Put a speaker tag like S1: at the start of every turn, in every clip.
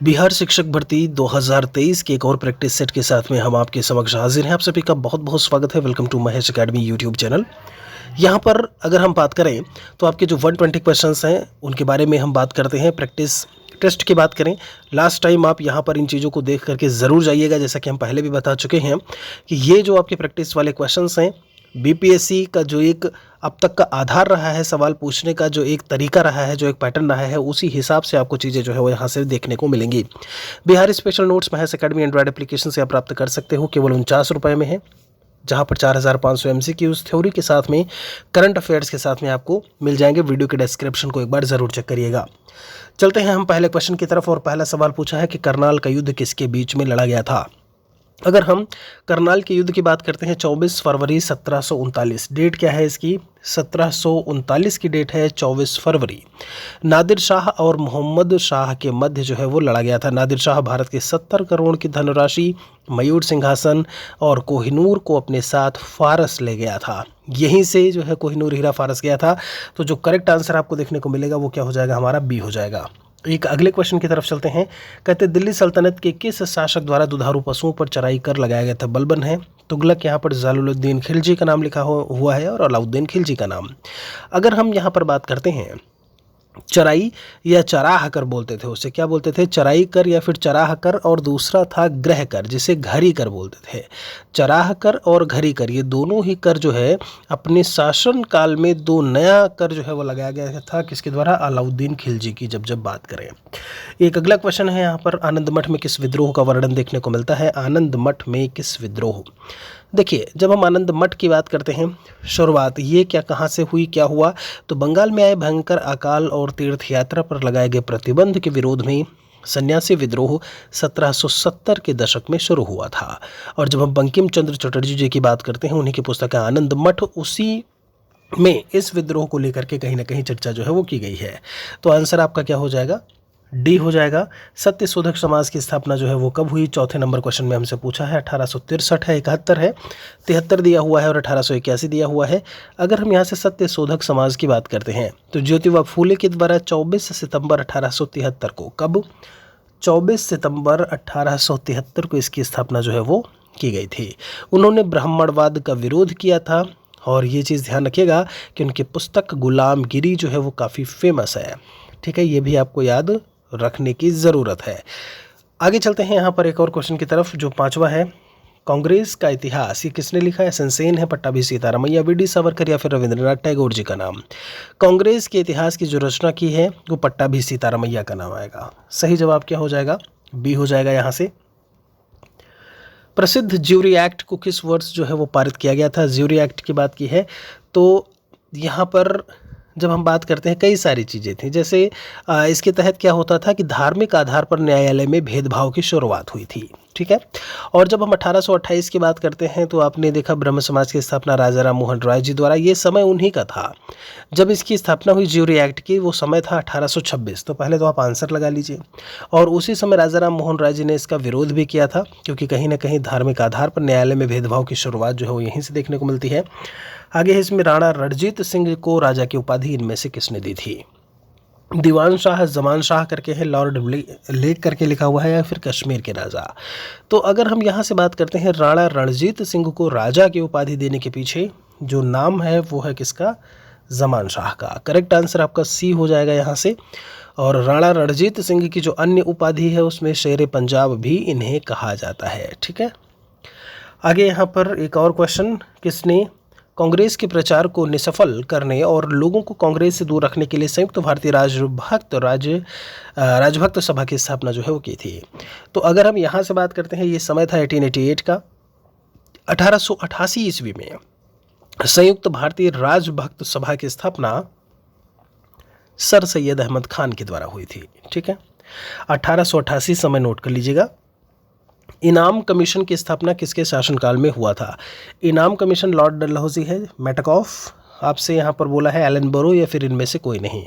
S1: बिहार शिक्षक भर्ती 2023 के एक और प्रैक्टिस सेट के साथ में हम आपके समक्ष हाजिर हैं। आप सभी का बहुत बहुत स्वागत है। Welcome to Mahesh Academy YouTube channel. यहाँ पर अगर हम बात करें तो आपके जो 120 क्वेश्चंस हैं उनके बारे में हम बात करते हैं। प्रैक्टिस टेस्ट की बात करें, लास्ट टाइम आप यहाँ पर इन चीज़ों को देख करके ज़रूर जाइएगा। जैसा कि हम पहले भी बता चुके हैं कि ये जो आपके प्रैक्टिस वाले क्वेश्चंस हैं, बीपीएससी का जो एक अब तक का आधार रहा है, सवाल पूछने का जो एक तरीका रहा है, जो एक पैटर्न रहा है, उसी हिसाब से आपको चीज़ें जो है वो यहाँ से देखने को मिलेंगी। Bihar special notes Mahesh academy Android application से आप प्राप्त कर सकते हो। केवल 49 रुपये में है, जहाँ पर 4500 MCQs थ्योरी के साथ में करंट अफेयर्स के साथ में आपको मिल जाएंगे। वीडियो के डिस्क्रिप्शन को एक बार ज़रूर चेक करिएगा। चलते हैं हम पहले क्वेश्चन की तरफ। और पहला सवाल पूछा है कि करनाल का युद्ध किसके बीच में लड़ा गया था। अगर हम करनाल के युद्ध की बात करते हैं, 24 फरवरी 1739 डेट क्या है इसकी, 1739 की डेट है, 24 फरवरी। नादिर शाह और मोहम्मद शाह के मध्य जो है वो लड़ा गया था। नादिर शाह भारत के 70 करोड़ की धनराशि, मयूर सिंहासन और कोहिनूर को अपने साथ फारस ले गया था। यहीं से जो है कोहिनूर हीरा फारस गया था। तो जो करेक्ट आंसर आपको देखने को मिलेगा वो क्या हो जाएगा, हमारा बी हो जाएगा। एक अगले क्वेश्चन की तरफ चलते हैं। कहते दिल्ली सल्तनत के किस शासक द्वारा दुधारू पशुओं पर चराई कर लगाया गया था। बलबन है, तुगलक, यहाँ पर जलालुद्दीन खिलजी का नाम लिखा हुआ है और अलाउद्दीन खिलजी का नाम। अगर हम यहाँ पर बात करते हैं चराई या चराह कर बोलते थे, उसे क्या बोलते थे, चराई कर या फिर चराह कर, और दूसरा था ग्रह कर जिसे घरी कर बोलते थे। चराह कर और घरी कर ये दोनों ही कर जो है अपने शासन काल में दो नया कर जो है वो लगाया गया था। किसके द्वारा, अलाउद्दीन खिलजी की। जब बात करें, एक अगला क्वेश्चन है यहाँ पर, आनंद मठ में किस विद्रोह का वर्णन देखने को मिलता है। आनंद मठ में किस विद्रोह। देखिए, जब हम आनंद मठ की बात करते हैं, शुरुआत ये क्या कहाँ से हुई, क्या हुआ, तो बंगाल में आए भयंकर अकाल और तीर्थ यात्रा पर लगाए गए प्रतिबंध के विरोध में सन्यासी विद्रोह 1770 के दशक में शुरू हुआ था। और जब हम बंकिम चंद्र चटर्जी जी की बात करते हैं, उन्हीं की पुस्तक है आनंद मठ, उसी में इस विद्रोह को लेकर के कहीं ना कहीं चर्चा जो है वो की गई है। तो आंसर आपका क्या हो जाएगा, डी हो जाएगा। सत्य शोधक समाज की स्थापना जो है वो कब हुई। चौथे नंबर क्वेश्चन में हमसे पूछा है। 1863 है, 71 है, 73 दिया हुआ है और 1881 दिया हुआ है। अगर हम यहाँ से सत्य शोधक समाज की बात करते हैं तो ज्योतिबा फूले के द्वारा 24 सितंबर 1873 को, कब, 24 सितंबर 1873 को इसकी स्थापना जो है वो की गई थी। उन्होंने ब्राह्मणवाद का विरोध किया था। और ये चीज़ ध्यान रखिएगा कि उनकी पुस्तक गुलामगिरी जो है वो काफ़ी फेमस है। ठीक है, ये भी आपको याद रखने की ज़रूरत है। आगे चलते हैं यहाँ पर एक और क्वेश्चन की तरफ, जो पांचवा है। कांग्रेस का इतिहास ये किसने लिखा है। सेनसेन है, पट्टाभी सीतारामैया, वी.डी. सावरकर या फिर रविंद्रनाथ टैगोर जी का नाम। कांग्रेस के इतिहास की जो रचना की है वो पट्टाभी सीतारामैया का नाम आएगा। सही जवाब क्या हो जाएगा, बी हो जाएगा यहाँ से। प्रसिद्ध ज्यूरी एक्ट को किस वर्ष जो है वो पारित किया गया था। ज्यूरी एक्ट की बात की है तो यहाँ पर जब हम बात करते हैं, कई सारी चीज़ें थी। जैसे इसके तहत क्या होता था कि धार्मिक आधार पर न्यायालय में भेदभाव की शुरुआत हुई थी। ठीक है, और जब हम 1828 की बात करते हैं तो आपने देखा ब्रह्म समाज की स्थापना राजा राम मोहन राय जी द्वारा। ये समय उन्हीं का था जब इसकी स्थापना हुई ज्यूरी एक्ट की। वो समय था 1826। तो पहले तो आप आंसर लगा लीजिए। और उसी समय राजा राम मोहन राय जी ने इसका विरोध भी किया था, क्योंकि कहीं ना कहीं धार्मिक आधार पर न्यायालय में भेदभाव की शुरुआत जो है वो यहीं से देखने को मिलती है। आगे है इसमें, राणा रणजीत सिंह को राजा की उपाधि इनमें से किसने दी थी। दीवान शाह, जमान शाह करके है, लॉर्ड लेक करके लिखा हुआ है, या फिर कश्मीर के राजा। तो अगर हम यहाँ से बात करते हैं, राणा रणजीत सिंह को राजा की उपाधि देने के पीछे जो नाम है वो है किसका, जमान शाह का। करेक्ट आंसर आपका सी हो जाएगा यहाँ से। और राणा रणजीत सिंह की जो अन्य उपाधि है उसमें शेर पंजाब भी इन्हें कहा जाता है। ठीक है, आगे यहाँ पर एक और क्वेश्चन, किसने कांग्रेस के प्रचार को निष्फल करने और लोगों को कांग्रेस से दूर रखने के लिए संयुक्त भारतीय राजभक्त सभा की स्थापना जो है वो की थी। तो अगर हम यहाँ से बात करते हैं, ये समय था 1888 का। 1888 ईस्वी में संयुक्त भारतीय राजभक्त सभा की स्थापना सर सैयद अहमद खान के द्वारा हुई थी। ठीक है, 1888 समय नोट कर लीजिएगा। इनाम कमीशन की स्थापना किसके शासनकाल में हुआ था। इनाम कमीशन लॉर्ड डलहौजी है, मेटकॉफ आपसे यहाँ पर बोला है, एलन बोरो या फिर इनमें से कोई नहीं।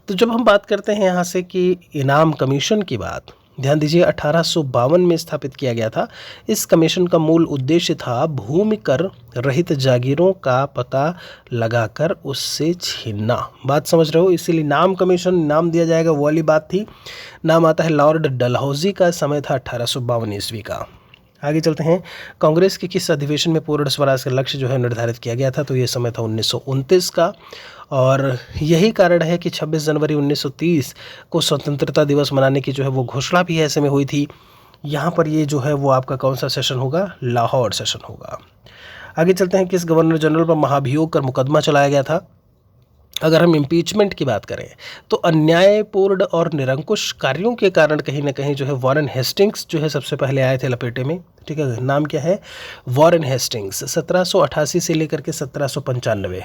S1: तो जब हम बात करते हैं यहाँ से कि इनाम कमीशन की बात, ध्यान दीजिए 1852 में स्थापित किया गया था। इस कमीशन का मूल उद्देश्य था भूमि कर रहित जागीरों का पता लगाकर उससे छीनना। बात समझ रहे हो, इसीलिए नाम कमीशन नाम दिया जाएगा वो वाली बात थी। नाम आता है लॉर्ड डलहौजी का, समय था 1852 ईस्वी का। आगे चलते हैं, कांग्रेस के किस अधिवेशन में पूर्ण स्वराज का लक्ष्य जो है निर्धारित किया गया था, तो ये समय था 1929 का। और यही कारण है कि 26 जनवरी 1930 को स्वतंत्रता दिवस मनाने की जो है वो घोषणा भी ऐसे में हुई थी। यहाँ पर ये जो है वो आपका कौन सा सेशन होगा, लाहौर सेशन होगा। आगे चलते हैं, किस गवर्नर जनरल पर महाभियोग कर मुकदमा चलाया गया था। अगर हम इम्पीचमेंट की बात करें तो अन्यायपूर्ण और निरंकुश कार्यों के कारण कहीं ना कहीं जो है वॉरेन हेस्टिंग्स जो है सबसे पहले आए थे लपेटे में। ठीक है, नाम क्या है, वॉरेन हेस्टिंग्स। 1788 से लेकर के 1795,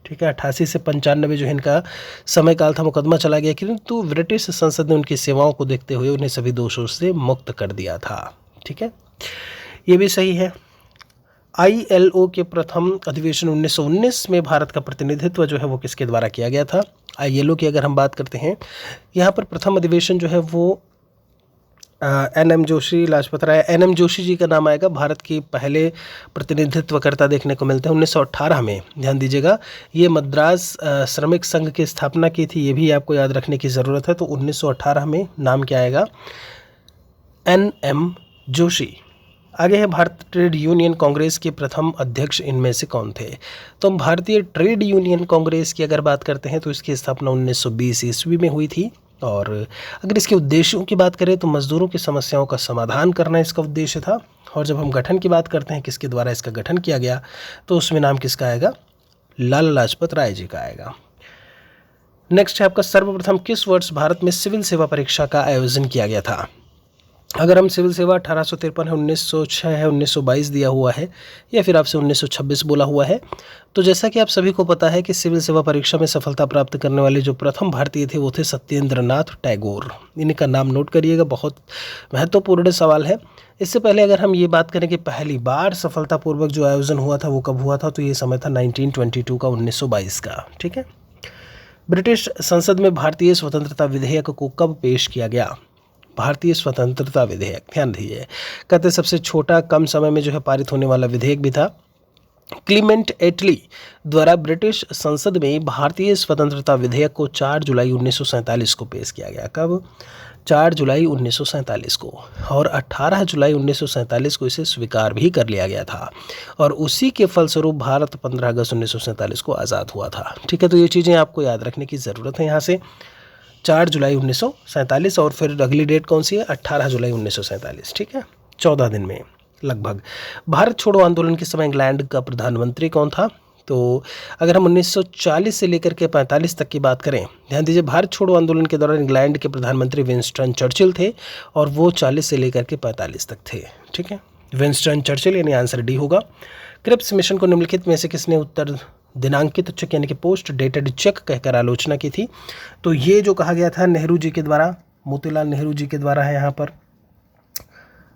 S1: ठीक है, 88 से 95 जो है इनका समय काल था। मुकदमा चला गया, किंतु ब्रिटिश संसद ने उनकी सेवाओं को देखते हुए उन्हें सभी दोषों से मुक्त कर दिया था। ठीक है, ये भी सही है। ILO के प्रथम अधिवेशन 1919 में भारत का प्रतिनिधित्व जो है वो किसके द्वारा किया गया था। ILO की अगर हम बात करते हैं, यहाँ पर प्रथम अधिवेशन जो है वो NM जोशी, लाजपत राय, NM जोशी जी का नाम आएगा। भारत की पहले प्रतिनिधित्वकर्ता देखने को मिलते हैं 1918 में। ध्यान दीजिएगा, ये मद्रास श्रमिक संघ की स्थापना की थी, ये भी आपको याद रखने की ज़रूरत है। तो 1918 में नाम क्या आएगा, NM जोशी। आगे है, भारत ट्रेड यूनियन कांग्रेस के प्रथम अध्यक्ष इनमें से कौन थे। तो हम भारतीय ट्रेड यूनियन कांग्रेस की अगर बात करते हैं तो इसकी स्थापना 1920 ईस्वी में हुई थी। और अगर इसके उद्देश्यों की बात करें तो मजदूरों की समस्याओं का समाधान करना इसका उद्देश्य था। और जब हम गठन की बात करते हैं किसके द्वारा इसका गठन किया गया, तो उसमें नाम किसका आएगा, लाला लाजपत राय जी का आएगा। नेक्स्ट है आपका, सर्वप्रथम किस वर्ष भारत में सिविल सेवा परीक्षा का आयोजन किया गया था। अगर हम सिविल सेवा 1853 है, 1906 है, 1922 दिया हुआ है, या फिर आपसे 1926 बोला हुआ है, तो जैसा कि आप सभी को पता है कि सिविल सेवा परीक्षा में सफलता प्राप्त करने वाले जो प्रथम भारतीय थे वो थे सत्येंद्र नाथ टैगोर। इनका नाम नोट करिएगा, बहुत महत्वपूर्ण सवाल है। इससे पहले अगर हम ये बात करें कि पहली बार सफलतापूर्वक जो आयोजन हुआ था वो कब हुआ था, तो ये समय था 1922 का, 1922 का। ठीक है, ब्रिटिश संसद में भारतीय स्वतंत्रता विधेयक को कब पेश किया गया। भारतीय स्वतंत्रता विधेयक, ध्यान दीजिए, कहते सबसे छोटा कम समय में जो है पारित होने वाला विधेयक भी था। क्लीमेंट एटली द्वारा ब्रिटिश संसद में भारतीय स्वतंत्रता विधेयक को 4 जुलाई 1947 को पेश किया गया। कब, 4 जुलाई 1947 को। और 18 जुलाई 1947 को इसे स्वीकार भी कर लिया गया था। और उसी के फलस्वरूप भारत 15 अगस्त 1947 को आज़ाद हुआ था। ठीक है, तो ये चीज़ें आपको याद रखने की ज़रूरत है। यहाँ से 4 जुलाई 1947 और फिर अगली डेट कौन सी है, 18 जुलाई 1947। ठीक है, 14 दिन में लगभग। भारत छोड़ो आंदोलन के समय इंग्लैंड का प्रधानमंत्री कौन था। तो अगर हम 1940 से लेकर के 45 तक की बात करें, ध्यान दीजिए, भारत छोड़ो आंदोलन के दौरान इंग्लैंड के प्रधानमंत्री विंस्टन चर्चिल थे और वो 40 से लेकर के 45 तक थे। ठीक है, विंस्टन चर्चिल, यानी आंसर डी होगा। क्रिप्स मिशन को निम्नलिखित में से किसने उत्तर दिनांकित चेक यानी कि पोस्ट डेटेड चेक कहकर आलोचना की थी। तो ये जो कहा गया था नेहरू जी के द्वारा, मोतीलाल नेहरू जी के द्वारा है, यहाँ पर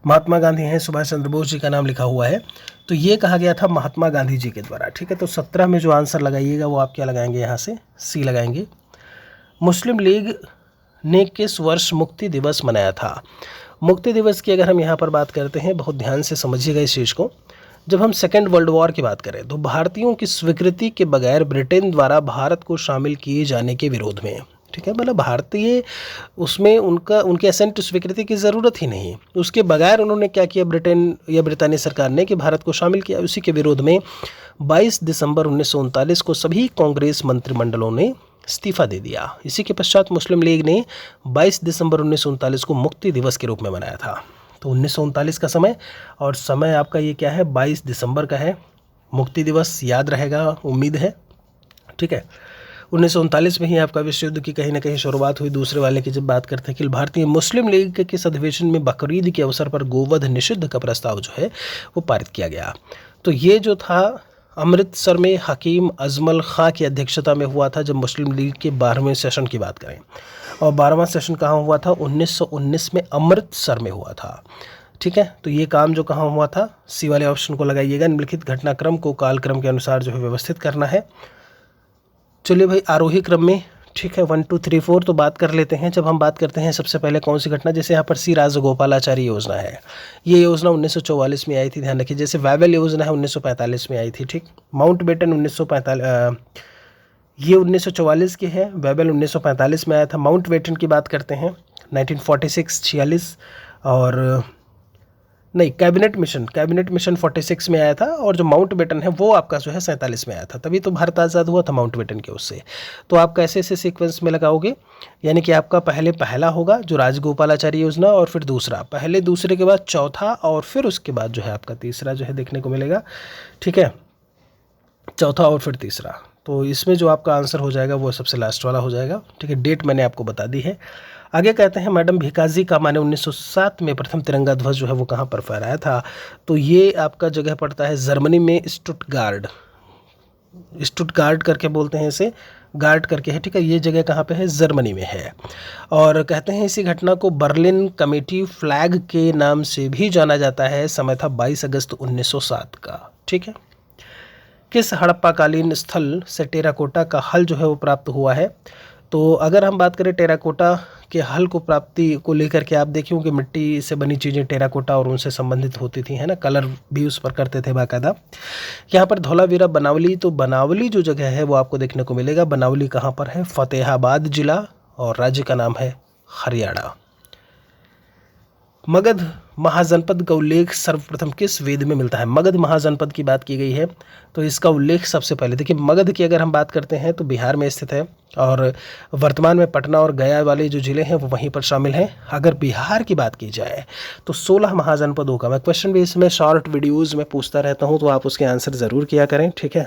S1: महात्मा गांधी हैं, सुभाष चंद्र बोस जी का नाम लिखा हुआ है, तो ये कहा गया था महात्मा गांधी जी के द्वारा। ठीक है, तो 17 में जो आंसर लगाइएगा वो आप क्या लगाएंगे, यहाँ से सी लगाएंगे। मुस्लिम लीग ने किस वर्ष मुक्ति दिवस मनाया था। मुक्ति दिवस की अगर हम यहाँ पर बात करते हैं, बहुत ध्यान से समझिएगा इस चीज़ को। जब हम सेकेंड वर्ल्ड वॉर की बात करें तो भारतीयों की स्वीकृति के बगैर ब्रिटेन द्वारा भारत को शामिल किए जाने के विरोध में, ठीक है, मतलब भारतीय उसमें उनके असेंट स्वीकृति की ज़रूरत ही नहीं, उसके बगैर उन्होंने क्या किया, ब्रिटेन या ब्रितानी सरकार ने कि भारत को शामिल किया। उसी के विरोध में 22 दिसंबर 1939 को सभी कांग्रेस मंत्रिमंडलों ने इस्तीफा दे दिया। इसी के पश्चात मुस्लिम लीग ने 22 दिसंबर 1939 को मुक्ति दिवस के रूप में मनाया था। तो 1939 का समय, और समय आपका ये क्या है, 22 दिसंबर का है। मुक्ति दिवस याद रहेगा, उम्मीद है। ठीक है, 1939 में ही आपका विश्व युद्ध की कहीं ना कहीं शुरुआत हुई। दूसरे वाले की जब बात करते हैं कि भारतीय मुस्लिम लीग के किस अधिवेशन में बकरीद के अवसर पर गोवध निषिद्ध का प्रस्ताव जो है वो पारित किया गया। तो ये जो था अमृतसर में हकीम अजमल खां की अध्यक्षता में हुआ था, जब मुस्लिम लीग के 12वें सेशन की बात करें। और 12वां सेशन कहाँ हुआ था, 1919 में अमृतसर में हुआ था। ठीक है, तो ये काम जो कहाँ हुआ था, सी वाले ऑप्शन को लगाइएगा। निम्नलिखित घटनाक्रम को कालक्रम के अनुसार जो है व्यवस्थित करना है। चलिए भाई, आरोही क्रम में ठीक है, 1 2 3 4 तो बात कर लेते हैं। जब हम बात करते हैं सबसे पहले कौन सी घटना, जैसे यहाँ पर सी राजगोपालाचारी योजना है, ये योजना 1944 में आई थी, ध्यान रखिए। जैसे वैवेल योजना है 1945 में आई थी, ठीक। माउंट बेटन 1945, ये 1944 की है, वेबल 1945 में आया था। माउंट बेटन की बात करते हैं 1946 46, और नहीं, कैबिनेट मिशन 46 में आया था, और जो माउंट बेटन है वो आपका जो है 47 में आया था। तभी तो भारत आज़ाद हुआ था माउंट बेटन के उससे। तो आप कैसे इसे सीक्वेंस में लगाओगे, यानी कि आपका पहले पहला होगा जो राजगोपालाचारी योजना, और फिर दूसरा, पहले दूसरे के बाद चौथा, और फिर उसके बाद जो है आपका तीसरा जो है देखने को मिलेगा, ठीक है, चौथा और फिर तीसरा। तो इसमें जो आपका आंसर हो जाएगा वो सबसे लास्ट वाला हो जाएगा, ठीक है। डेट मैंने आपको बता दी है। आगे कहते हैं मैडम भिकाजी कामा ने 1907 में प्रथम तिरंगा ध्वज जो है वो कहाँ पर फहराया था, तो ये आपका जगह पड़ता है जर्मनी में, स्टुटगार्ड करके बोलते हैं इसे, गार्ड करके है, ठीक है। ये जगह कहाँ पे है, जर्मनी में है। और कहते हैं इसी घटना को बर्लिन कमेटी फ्लैग के नाम से भी जाना जाता है। समय था 22 अगस्त 1907 का, ठीक है। किस हड़प्पाकालीन स्थल से टेराकोटा का हल जो है वो प्राप्त हुआ है, तो अगर हम बात करें टेराकोटा के हल को प्राप्ति को लेकर के, आप देखिए कि मिट्टी से बनी चीज़ें टेराकोटा और उनसे संबंधित होती थी, है ना, कलर भी उस पर करते थे बाकायदा। यहाँ पर धौलावीरा बनावली, तो बनावली जो जगह है वो आपको देखने को मिलेगा। बनावली कहाँ पर है, फतेहाबाद जिला, और राज्य का नाम है हरियाणा। मगध महाजनपद का उल्लेख सर्वप्रथम किस वेद में मिलता है। मगध महाजनपद की बात की गई है, तो इसका उल्लेख सबसे पहले, देखिए मगध की अगर हम बात करते हैं तो बिहार में स्थित है, और वर्तमान में पटना और गया वाले जो ज़िले हैं वो वहीं पर शामिल हैं। अगर बिहार की बात की जाए तो 16 महाजनपदों का, मैं क्वेश्चन भी इसमें शॉर्ट वीडियोज़ में पूछता रहता हूँ, तो आप उसके आंसर ज़रूर किया करें, ठीक है।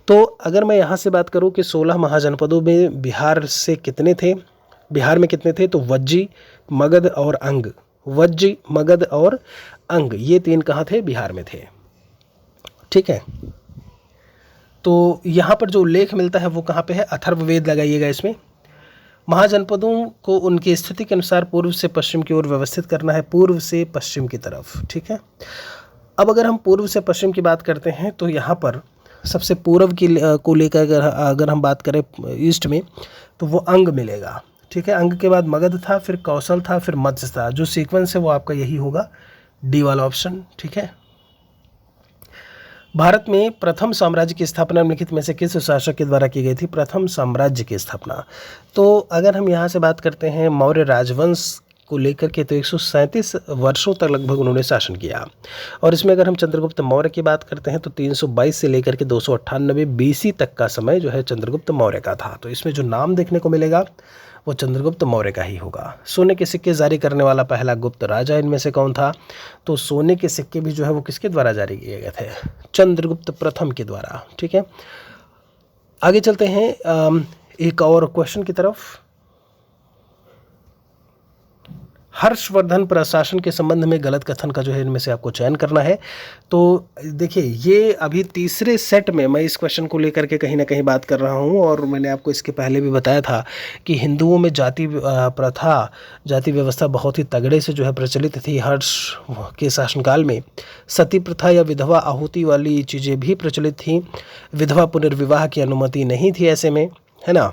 S1: तो अगर मैं यहाँ से बात करूँ कि 16 महाजनपदों में बिहार से कितने थे, बिहार में कितने थे, तो वज्जी, मगध और अंग, वज्जी, मगध और अंग, ये तीन कहाँ थे, बिहार में थे, ठीक है। तो यहाँ पर जो उल्लेख मिलता है वो कहाँ पे है, अथर्ववेद लगाइएगा इसमें। महाजनपदों को उनकी स्थिति के अनुसार पूर्व से पश्चिम की ओर व्यवस्थित करना है, पूर्व से पश्चिम की तरफ, ठीक है। अब अगर हम पूर्व से पश्चिम की बात करते हैं तो यहाँ पर सबसे पूर्व की को लेकर अगर हम बात करें ईस्ट में, तो वो अंग मिलेगा, ठीक है। अंग के बाद मगध था, फिर कौशल था, फिर मत्स्य था। जो सीक्वेंस है वो आपका यही होगा, डी वाला ऑप्शन, ठीक है। भारत में प्रथम साम्राज्य की स्थापना निम्नलिखित में से किस शासक के द्वारा की गई थी, प्रथम साम्राज्य की स्थापना। तो अगर हम यहाँ से बात करते हैं मौर्य राजवंश को लेकर के, तो 137 वर्षों तक लगभग उन्होंने शासन किया। और इसमें अगर हम चंद्रगुप्त मौर्य की बात करते हैं तो 322 से लेकर के 298 BC तक का समय जो है चंद्रगुप्त मौर्य का था। तो इसमें जो नाम देखने को मिलेगा वो चंद्रगुप्त मौर्य का ही होगा। सोने के सिक्के जारी करने वाला पहला गुप्त राजा इनमें से कौन था, तो सोने के सिक्के भी जो है वो किसके द्वारा जारी किए गए थे, चंद्रगुप्त प्रथम के द्वारा, ठीक है। आगे चलते हैं एक और क्वेश्चन की तरफ। हर्षवर्धन प्रशासन के संबंध में गलत कथन का जो है इनमें से आपको चयन करना है। तो देखिए ये अभी तीसरे सेट में मैं इस क्वेश्चन को लेकर के कहीं ना कहीं बात कर रहा हूँ, और मैंने आपको इसके पहले भी बताया था कि हिंदुओं में जाति प्रथा, जाति व्यवस्था बहुत ही तगड़े से जो है प्रचलित थी। हर्ष के शासनकाल में सती प्रथा या विधवा आहुति वाली चीज़ें भी प्रचलित थी, विधवा पुनर्विवाह की अनुमति नहीं थी ऐसे में, है ना।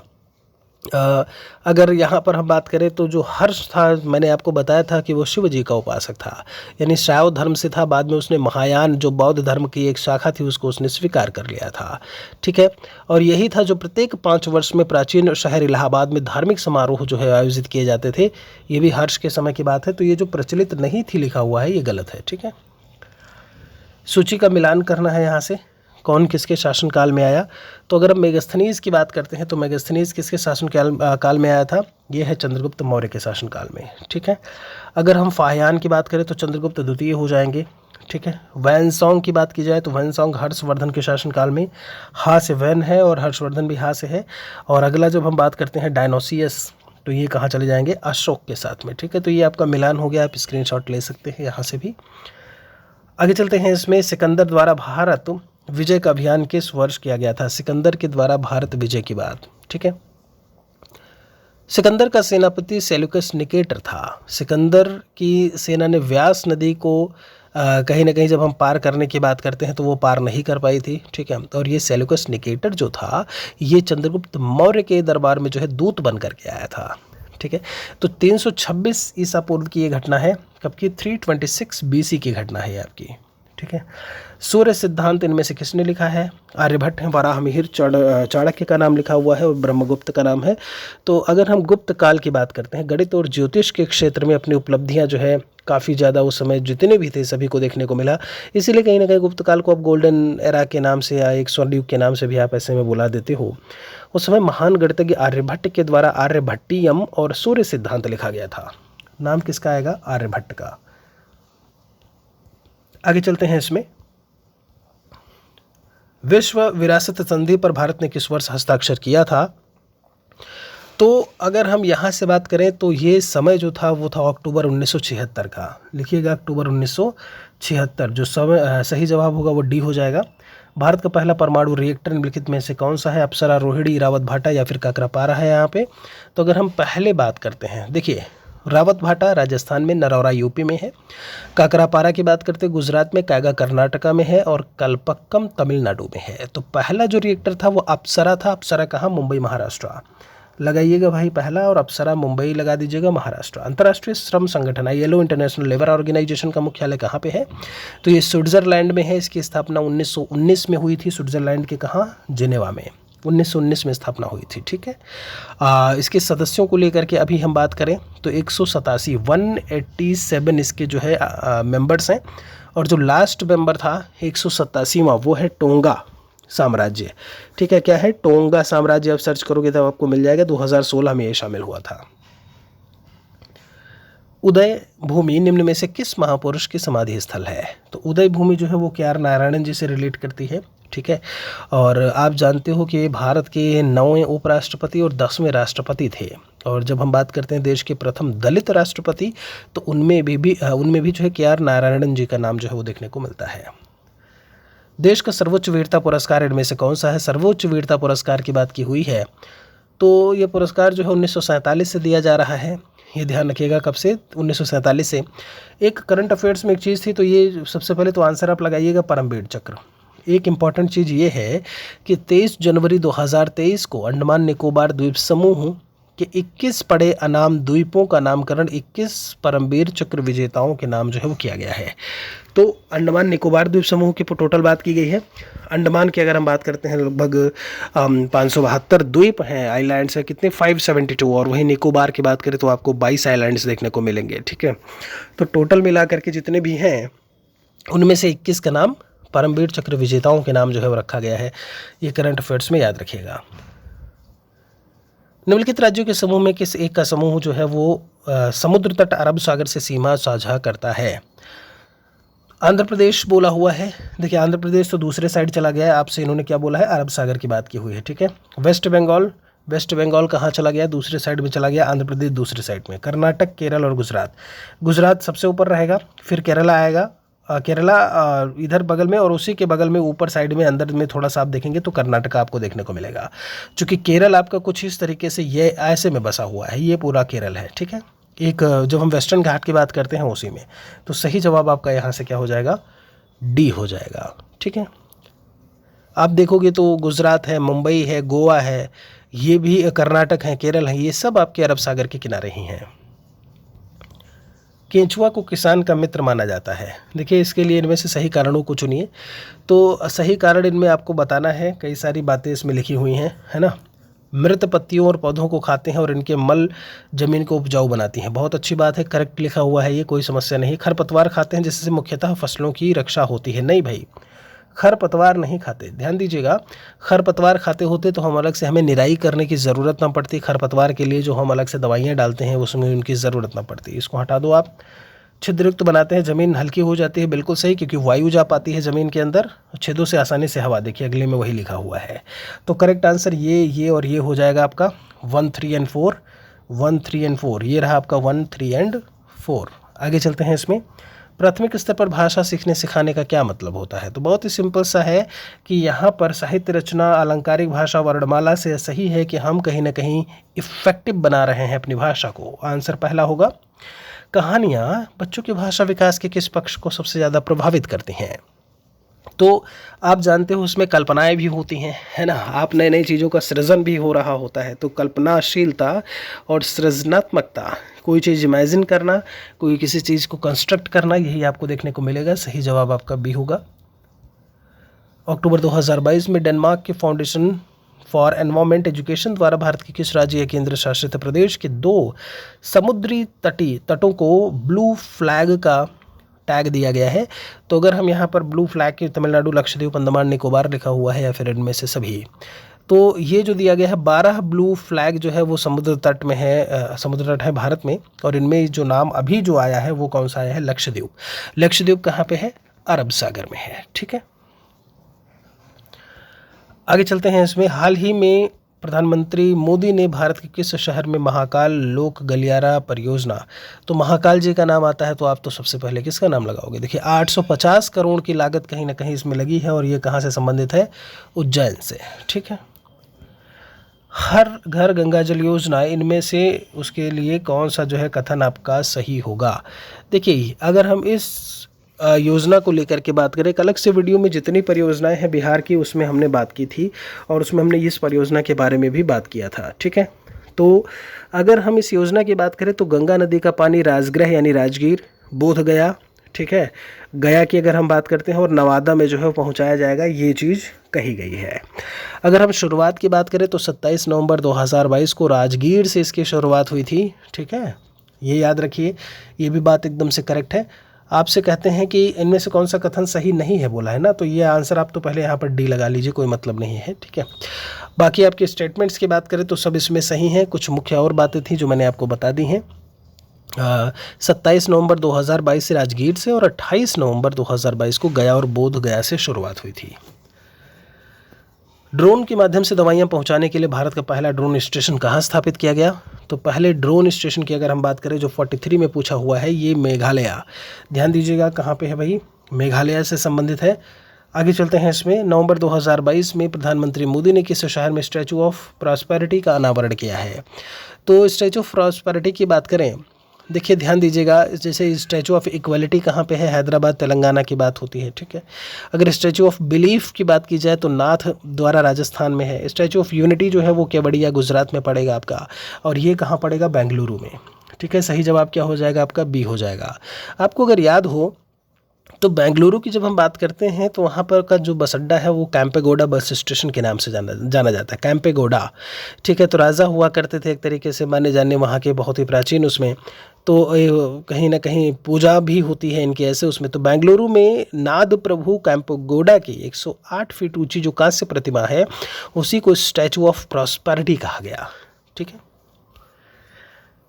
S1: अगर यहाँ पर हम बात करें तो जो हर्ष था, मैंने आपको बताया था कि वो शिव जी का उपासक था, यानी शैव धर्म से था। बाद में उसने महायान जो बौद्ध धर्म की एक शाखा थी उसको उसने स्वीकार कर लिया था, ठीक है। और यही था जो प्रत्येक 5 वर्ष में प्राचीन शहर इलाहाबाद में धार्मिक समारोह जो है आयोजित किए जाते थे। ये भी हर्ष के समय की बात है। तो ये जो प्रचलित नहीं थी लिखा हुआ है ये गलत है, ठीक है। सूची का मिलान करना है यहाँ से, कौन किसके शासनकाल में आया। तो अगर हम मेगस्थनीज की बात करते हैं तो मेगस्थनीज किसके शासन काल में आया था, ये है चंद्रगुप्त मौर्य के शासनकाल में, ठीक है। अगर हम फाह्यान की बात करें तो चंद्रगुप्त द्वितीय हो जाएंगे, ठीक है। वैनसोंग की बात की जाए तो वैनसोंग हर्षवर्धन के शासनकाल में, हा से वैन है और हर्षवर्धन भी हा से है। और अगला जब हम बात करते हैं डायनोसियस, तो ये कहाँ चले जाएंगे, अशोक के साथ में, ठीक है। तो ये आपका मिलान हो गया, आप स्क्रीनशॉट ले सकते हैं यहाँ से भी। आगे चलते हैं, इसमें सिकंदर द्वारा भारत विजय का अभियान किस वर्ष किया गया था। सिकंदर के द्वारा भारत विजय की बात, ठीक है। सिकंदर का सेनापति सेल्यूकस निकेटर था। सिकंदर की सेना ने व्यास नदी को कहीं ना कहीं जब हम पार करने की बात करते हैं तो वो पार नहीं कर पाई थी, ठीक है। और ये सेल्यूकस निकेटर जो था ये चंद्रगुप्त मौर्य के दरबार में जो है दूत बन करके आया था, ठीक है। तो 326 ईसा पूर्व की ये घटना है, कब की, 326 BC की घटना है ये आपकी, ठीक है। सूर्य सिद्धांत इनमें से किसने लिखा है? आर्यभट्ट हैं, वराहमिहिर, चाणक्य का नाम लिखा हुआ है और ब्रह्मगुप्त का नाम है। तो अगर हम गुप्त काल की बात करते हैं, गणित और ज्योतिष के क्षेत्र में अपनी उपलब्धियां जो है काफ़ी ज़्यादा उस समय जितने भी थे सभी को देखने को मिला। इसीलिए कहीं ना कहीं गुप्त काल को आप गोल्डन एरा के नाम से या एक स्वर्ण युग के नाम से भी आप ऐसे में बुला देते हो। उस समय महान गणितज्ञ आर्यभट्ट के द्वारा आर्यभट्टियम और सूर्य सिद्धांत लिखा गया था। नाम किसका आएगा? आर्यभट्ट का। आगे चलते हैं इसमें। विश्व विरासत संधि पर भारत ने किस वर्ष हस्ताक्षर किया था? तो अगर हम यहाँ से बात करें तो ये समय जो था वो था अक्टूबर 1976 का। लिखिएगा अक्टूबर 1976। जो समय सही जवाब होगा वो डी हो जाएगा। भारत का पहला परमाणु रिएक्टर निम्नलिखित में से कौन सा है? अप्सरा, रोहिणी, इरावत भाटा या फिर काकरापारा है यहाँ पे। तो अगर हम पहले बात करते हैं, देखिए रावत भाटा राजस्थान में, नरौरा यूपी में है। काकरापारा की बात करते हैं गुजरात में, कायगा कर्नाटका में है और कलपक्कम तमिलनाडु में है। तो पहला जो रिएक्टर था वो अप्सरा था। अप्सरा कहाँ? मुंबई, महाराष्ट्र। लगाइएगा भाई पहला, और अप्सरा मुंबई लगा दीजिएगा, महाराष्ट्र। अंतर्राष्ट्रीय श्रम संगठन ILO इंटरनेशनल लेबर ऑर्गेनाइजेशन का मुख्यालय कहाँ पे है? तो ये स्विट्जरलैंड में है। इसकी स्थापना 1919 में हुई थी। स्विट्जरलैंड के कहाँ? जिनेवा में 1919 में स्थापना हुई थी, ठीक है। इसके सदस्यों को लेकर के अभी हम बात करें तो 187 इसके जो है मेंबर्स हैं। और जो लास्ट मेंबर था 187वां वो है टोंगा साम्राज्य, ठीक है। क्या है? टोंगा साम्राज्य। आप सर्च करोगे तब आपको मिल जाएगा। 2016 में ये शामिल हुआ था। उदय भूमि निम्न में से किस महापुरुष की समाधि स्थल है? तो उदय भूमि जो है वो KR नारायणन जी से रिलेट करती है, ठीक है। और आप जानते हो कि भारत के 9वें उपराष्ट्रपति और 10वें राष्ट्रपति थे। और जब हम बात करते हैं देश के प्रथम दलित राष्ट्रपति तो उनमें भी जो है KR नारायणन जी का नाम जो है वो देखने को मिलता है। देश का सर्वोच्च वीरता पुरस्कार इनमें से कौन सा है? सर्वोच्च वीरता पुरस्कार की बात की हुई है तो ये पुरस्कार जो है 1947 से दिया जा रहा है। ये ध्यान रखिएगा। कब से? 1947 से। एक करंट अफेयर्स में एक चीज़ थी, तो ये सबसे पहले तो आंसर आप लगाइएगा परमवीर चक्र। एक इम्पॉर्टेंट चीज़ ये है कि 23 जनवरी 2023 को अंडमान निकोबार द्वीप समूह के 21 पड़े अनाम द्वीपों का नामकरण 21 परमवीर चक्र विजेताओं के नाम जो है वो किया गया है। तो अंडमान निकोबार द्वीप समूह की टोटल बात की गई है। अंडमान की अगर हम बात करते हैं लगभग 572 द्वीप हैं, आइलैंड्स हैं कितने? 572। और वहीं निकोबार की बात करें तो आपको 22 आइलैंड्स देखने को मिलेंगे, ठीक है। तो टोटल मिला करके जितने भी हैं उनमें से 21 का नाम परमवीर चक्र विजेताओं के नाम जो है वो रखा गया है। ये करंट अफेयर्स में याद रखिएगा। निम्नलिखित राज्यों के समूह में किस एक का समूह जो है वो समुद्र तट अरब सागर से सीमा साझा करता है? आंध्र प्रदेश बोला हुआ है। देखिए आंध्र प्रदेश तो दूसरे साइड चला गया है, आपसे इन्होंने क्या बोला है? अरब सागर की बात की हुई है, ठीक है। वेस्ट बंगाल कहाँ चला गया? दूसरे साइड में चला गया। आंध्र प्रदेश दूसरे साइड में। कर्नाटक, केरल और गुजरात सबसे ऊपर रहेगा, फिर केरला आएगा। केरला इधर बगल में, और उसी के बगल में ऊपर साइड में अंदर में थोड़ा सा आप देखेंगे तो कर्नाटक आपको देखने को मिलेगा। चूँकि केरल आपका कुछ इस तरीके से ये ऐसे में बसा हुआ है, ये पूरा केरल है, ठीक है। एक जब हम वेस्टर्न घाट की बात करते हैं उसी में, तो सही जवाब आपका यहाँ से क्या हो जाएगा? डी हो जाएगा, ठीक है। आप देखोगे तो गुजरात है, मुंबई है, गोवा है, ये भी कर्नाटक है, केरल है, ये सब आपके अरब सागर के किनारे ही हैं। केंचुआ को किसान का मित्र माना जाता है। देखिए इसके लिए इनमें से सही कारणों को चुनिए। तो सही कारण इनमें आपको बताना है, कई सारी बातें इसमें लिखी हुई हैं, है ना। मृत पत्तियों और पौधों को खाते हैं और इनके मल जमीन को उपजाऊ बनाती हैं। बहुत अच्छी बात है, करेक्ट लिखा हुआ है, ये कोई समस्या नहीं। खरपतवार खाते हैं जिससे मुख्यतः फसलों की रक्षा होती है। नहीं भाई, खरपतवार नहीं खाते, ध्यान दीजिएगा। खरपतवार खाते होते तो हम अलग से हमें निराई करने की ज़रूरत ना पड़ती। खरपतवार के लिए जो हम अलग से दवाइयाँ डालते हैं उसमें उनकी ज़रूरत ना पड़ती। इसको हटा दो आप। छिद्रयुक्त बनाते हैं, ज़मीन हल्की हो जाती है, बिल्कुल सही, क्योंकि वायु जा पाती है ज़मीन के अंदर, छेदों से आसानी से हवा। देखिए अगले में वही लिखा हुआ है। तो करेक्ट आंसर ये और ये हो जाएगा आपका 1, 3 और 4। 1, 3 और 4 ये रहा आपका 1, 3 और 4। आगे चलते हैं इसमें। प्राथमिक स्तर पर भाषा सीखने सिखाने का क्या मतलब होता है? तो बहुत ही सिंपल सा है कि यहाँ पर साहित्य रचना, अलंकारिक भाषा, वर्णमाला से सही है कि हम कहीं ना कहीं इफ़ेक्टिव बना रहे हैं अपनी भाषा को। आंसर पहला होगा। कहानियाँ बच्चों के भाषा विकास के किस पक्ष को सबसे ज़्यादा प्रभावित करती हैं? तो आप जानते हो उसमें कल्पनाएँ भी होती हैं, है ना? आप नई नई चीज़ों का सृजन भी हो रहा होता है, तो कल्पनाशीलता और सृजनात्मकता, कोई चीज़ इमेजिन करना, कोई किसी चीज़ को कंस्ट्रक्ट करना, यही आपको देखने को मिलेगा। सही जवाब आपका बी होगा। अक्टूबर 2022 में डेनमार्क के फाउंडेशन फॉर एनवायरमेंट एजुकेशन द्वारा भारत के किस राज्य या केंद्र शासित प्रदेश के 2 समुद्री तटों को ब्लू फ्लैग का टैग दिया गया है? तो अगर हम यहाँ पर ब्लू फ्लैग के तमिलनाडु, लक्षद्वीप, अंडमान निकोबार लिखा हुआ है या फिर इनमें से सभी, तो ये जो दिया गया है 12 ब्लू फ्लैग जो है वो समुद्र तट में है, समुद्र तट है भारत में। और इनमें जो नाम अभी जो आया है वो कौन सा आया है? लक्षद्वीप। लक्षद्वीप कहाँ पे है? अरब सागर में है। ठीक है, आगे चलते हैं। इसमें हाल ही में प्रधानमंत्री मोदी ने भारत के किस शहर में महाकाल लोक गलियारा परियोजना, तो महाकाल जी का नाम आता है तो आप तो सबसे पहले किसका नाम लगाओगे? देखिए 850 करोड़ की लागत कहीं ना कहीं इसमें लगी है और ये कहाँ से संबंधित है? उज्जैन से। ठीक है, हर घर गंगा जल योजना, इनमें से उसके लिए कौन सा जो है कथन आपका सही होगा? देखिए अगर हम इस योजना को लेकर के बात करें, एक अलग से वीडियो में जितनी परियोजनाएं हैं बिहार की उसमें हमने बात की थी और उसमें हमने इस परियोजना के बारे में भी बात किया था। ठीक है, तो अगर हम इस योजना की बात करें तो गंगा नदी का पानी राजगृह यानी राजगीर, बोध गया, ठीक है, गया की अगर हम बात करते हैं, और नवादा में जो है वो पहुँचाया जाएगा, ये चीज़ कही गई है। अगर हम शुरुआत की बात करें तो 27 नवंबर 2022 को राजगीर से इसकी शुरुआत हुई थी। ठीक है, ये याद रखिए, ये भी बात एकदम से करेक्ट है। आपसे कहते हैं कि इनमें से कौन सा कथन सही नहीं है बोला है ना, तो ये आंसर आप तो पहले यहाँ पर डी लगा लीजिए, कोई मतलब नहीं है। ठीक है, बाकी आपके स्टेटमेंट्स की बात करें तो सब इसमें सही हैं। कुछ मुख्य और बातें थी जो मैंने आपको बता दी हैं। 27 नवंबर 2022 से राजगीर से और 28 नवंबर 2022 को गया और बोध गया से शुरुआत हुई थी। ड्रोन के माध्यम से दवाइयां पहुंचाने के लिए भारत का पहला ड्रोन स्टेशन कहां स्थापित किया गया? तो पहले ड्रोन स्टेशन की अगर हम बात करें जो 43 में पूछा हुआ है, ये मेघालय, ध्यान दीजिएगा कहां पे है भाई, मेघालय से संबंधित है। आगे चलते हैं। इसमें नवंबर 2022 में प्रधानमंत्री मोदी ने किस शहर में स्टैचू ऑफ प्रॉस्पेरिटी का अनावरण किया है? तो स्टैचू ऑफ प्रॉस्पेरिटी की बात करें, देखिए ध्यान दीजिएगा, जैसे स्टैचू ऑफ इक्वलिटी कहाँ पे है? हैदराबाद तेलंगाना की बात होती है। ठीक है, अगर स्टैचू ऑफ बिलीफ की बात की जाए तो नाथ द्वारा राजस्थान में है। स्टैचू ऑफ यूनिटी जो है वो केवड़िया गुजरात में पड़ेगा आपका, और ये कहाँ पड़ेगा? बेंगलुरु में। ठीक है, सही जवाब क्या हो जाएगा आपका? बी हो जाएगा। आपको अगर याद हो तो बेंगलुरु की जब हम बात करते हैं तो वहाँ पर का जो बस अड्डा है वो कैंपेगौड़ा बस स्टेशन के नाम से जाना जाता है, कैंपेगौड़ा। ठीक है, तो राजा हुआ करते थे एक तरीके से माने जाने वहाँ के, बहुत ही प्राचीन उसमें, तो कहीं ना कहीं पूजा भी होती है इनके ऐसे उसमें। तो बेंगलुरु में नाद प्रभु कैंपेगौड़ा की 108 फीट ऊंची जो कांस्य प्रतिमा है उसी को स्टैचू ऑफ प्रॉस्पेरिटी कहा गया। ठीक है,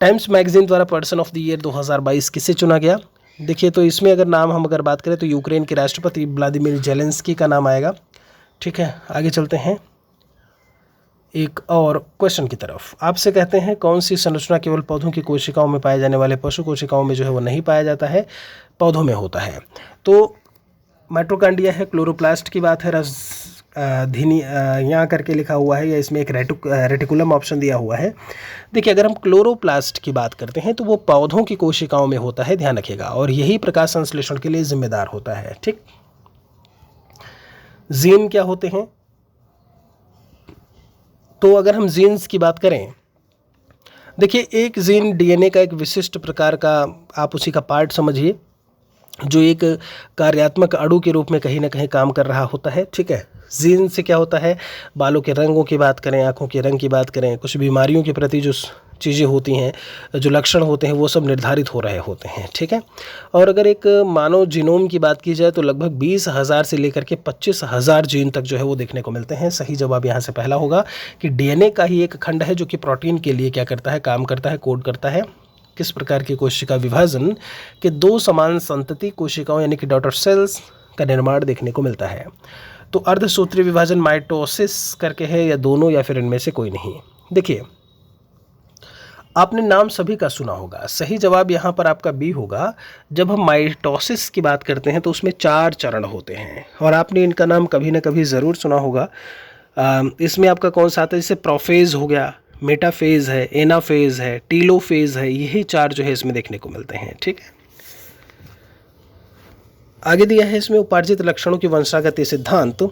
S1: टाइम्स मैगजीन द्वारा पर्सन ऑफ द ईयर 2022 किसे चुना गया? देखिए तो इसमें अगर नाम हम अगर बात करें तो यूक्रेन के राष्ट्रपति व्लादिमीर जेलेंस्की का नाम आएगा। ठीक है, आगे चलते हैं एक और क्वेश्चन की तरफ। आपसे कहते हैं कौन सी संरचना केवल पौधों की कोशिकाओं में पाए जाने वाले पशु कोशिकाओं में जो है वो नहीं पाया जाता है, पौधों में होता है? तो माइटोकॉन्ड्रिया है, क्लोरोप्लास्ट की बात है, धीनी यहाँ करके लिखा हुआ है, या इसमें एक रेटिकुलम ऑप्शन दिया हुआ है। देखिए अगर हम क्लोरोप्लास्ट की बात करते हैं तो वो पौधों की कोशिकाओं में होता है, ध्यान रखिएगा, और यही प्रकाश संश्लेषण के लिए जिम्मेदार होता है। ठीक, जीन क्या होते हैं? तो अगर हम जीन्स की बात करें, देखिए एक जीन डीएनए का एक विशिष्ट प्रकार का, आप उसी का पार्ट समझिए, जो एक कार्यात्मक अणु के रूप में कहीं ना कहीं काम कर रहा होता है। ठीक है, जीन से क्या होता है? बालों के रंगों की बात करें, आँखों के रंग की बात करें, कुछ बीमारियों के प्रति जो चीज़ें होती हैं, जो लक्षण होते हैं, वो सब निर्धारित हो रहे होते हैं। ठीक है, और अगर एक मानव जीनोम की बात की जाए तो लगभग 20,000 से लेकर के 25,000 जीन तक जो है वो देखने को मिलते हैं। सही जवाब यहाँ से पहला होगा कि डीएनए का ही एक खंड है जो कि प्रोटीन के लिए क्या करता है? काम करता है, कोड करता है। किस प्रकार की कोशिका विभाजन के 2 समान संतति कोशिकाओं यानी कि डॉटर सेल्स का निर्माण देखने को मिलता है? तो अर्धसूत्री विभाजन माइटोसिस करके है, या दोनों, या फिर इनमें से कोई नहीं? देखिए आपने नाम सभी का सुना होगा, सही जवाब यहाँ पर आपका बी होगा। जब हम माइटोसिस की बात करते हैं तो उसमें 4 चरण होते हैं और आपने इनका नाम कभी ना कभी ज़रूर सुना होगा। इसमें आपका कौन सा आता है? जैसे प्रोफेज हो गया, मेटाफेज है, एनाफेज है, टीलोफेज है, यही 4 जो है इसमें देखने को मिलते हैं। ठीक है, आगे दिया है इसमें उपार्जित लक्षणों की वंशागति सिद्धांत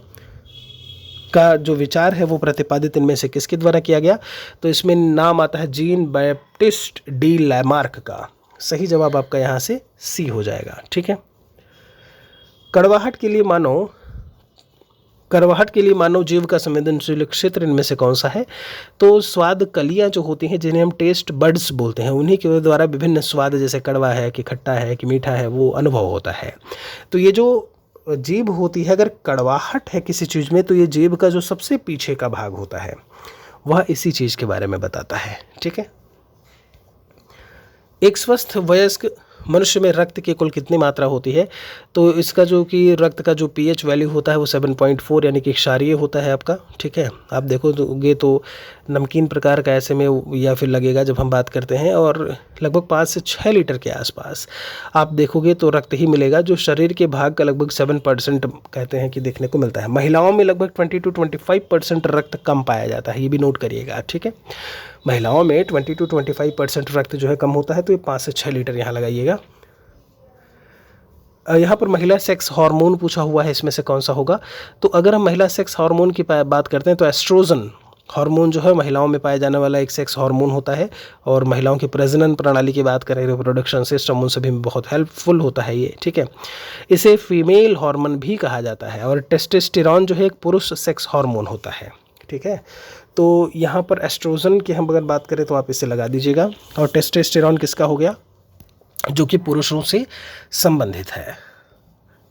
S1: का जो विचार है वो प्रतिपादित इनमें से किसके द्वारा किया गया। तो इसमें नाम आता है जीन बैप्टिस्ट डी लैमार्क का। सही जवाब आपका यहाँ से सी हो जाएगा। ठीक है, कड़वाहट के लिए मानव जीव का संवेदनशील क्षेत्र इनमें से कौन सा है। तो स्वाद कलियां जो होती हैं जिन्हें हम टेस्ट बड्स बोलते हैं, उन्हीं के द्वारा विभिन्न स्वाद जैसे कड़वा है कि खट्टा है कि मीठा है वो अनुभव होता है। तो ये जो जीभ होती है, अगर कड़वाहट है किसी चीज़ में तो ये जीभ का जो सबसे पीछे का भाग होता है वह इसी चीज़ के बारे में बताता है। ठीक है, एक स्वस्थ वयस्क मनुष्य में रक्त की कुल कितनी मात्रा होती है। तो इसका जो कि रक्त का जो पीएच वैल्यू होता है वो 7.4 यानी कि क्षारीय होता है आपका। ठीक है, आप देखोगे तो नमकीन प्रकार का ऐसे में या फिर लगेगा जब हम बात करते हैं, और लगभग 5 से 6 लीटर के आसपास आप देखोगे तो रक्त ही मिलेगा, जो शरीर के भाग का लगभग 7% कहते हैं कि देखने को मिलता है। महिलाओं में लगभग 20 to 25% रक्त कम पाया जाता है, ये भी नोट करिएगा। ठीक है, महिलाओं में 20 to 25% रक्त जो है कम होता है, तो ये 5 से 6 लीटर यहाँ लगाइएगा। यहाँ पर महिला सेक्स हार्मोन पूछा हुआ है, इसमें से कौन सा होगा। तो अगर हम महिला सेक्स हार्मोन की बात करते हैं तो एस्ट्रोजन हार्मोन जो है महिलाओं में पाया जाने वाला एक सेक्स हार्मोन होता है, और महिलाओं की प्रजनन प्रणाली की बात करें, रिप्रोडक्शन सिस्टम, उन सभी में बहुत हेल्पफुल होता है ये। ठीक है, इसे फीमेल हार्मोन भी कहा जाता है, और टेस्टोस्टेरोन जो है एक पुरुष सेक्स हार्मोन होता है। ठीक है, तो यहाँ पर एस्ट्रोजन की हम अगर बात करें तो आप इसे लगा दीजिएगा, और टेस्टोस्टेरोन किसका हो गया, जो कि पुरुषों से संबंधित है।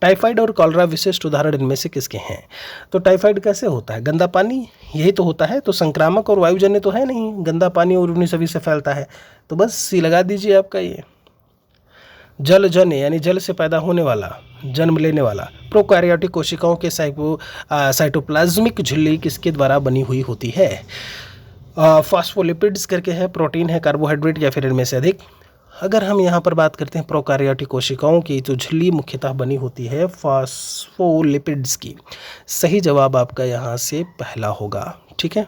S1: टाइफाइड और कॉलरा विशिष्ट उदाहरण इनमें से किसके हैं। तो टाइफाइड कैसे होता है, गंदा पानी यही तो होता है, तो संक्रामक और वायुजन्य तो है नहीं, गंदा पानी और उन्हीं सभी से फैलता है, तो बस सी लगा दीजिए आपका ये। जलजन्य यानी जल से पैदा होने वाला, जन्म लेने वाला। प्रोकैरियोटिक कोशिकाओं के साइटोप्लाज्मिक झिल्ली किसके द्वारा बनी हुई होती है। फॉस्फोलिपिड्स करके है, प्रोटीन है, कार्बोहाइड्रेट या फिर इनमें से अधिक। अगर हम यहाँ पर बात करते हैं प्रोकैरियोटिक कोशिकाओं की, तो झिल्ली मुख्यतः बनी होती है फॉस्फोलिपिड्स की। सही जवाब आपका यहाँ से पहला होगा। ठीक है,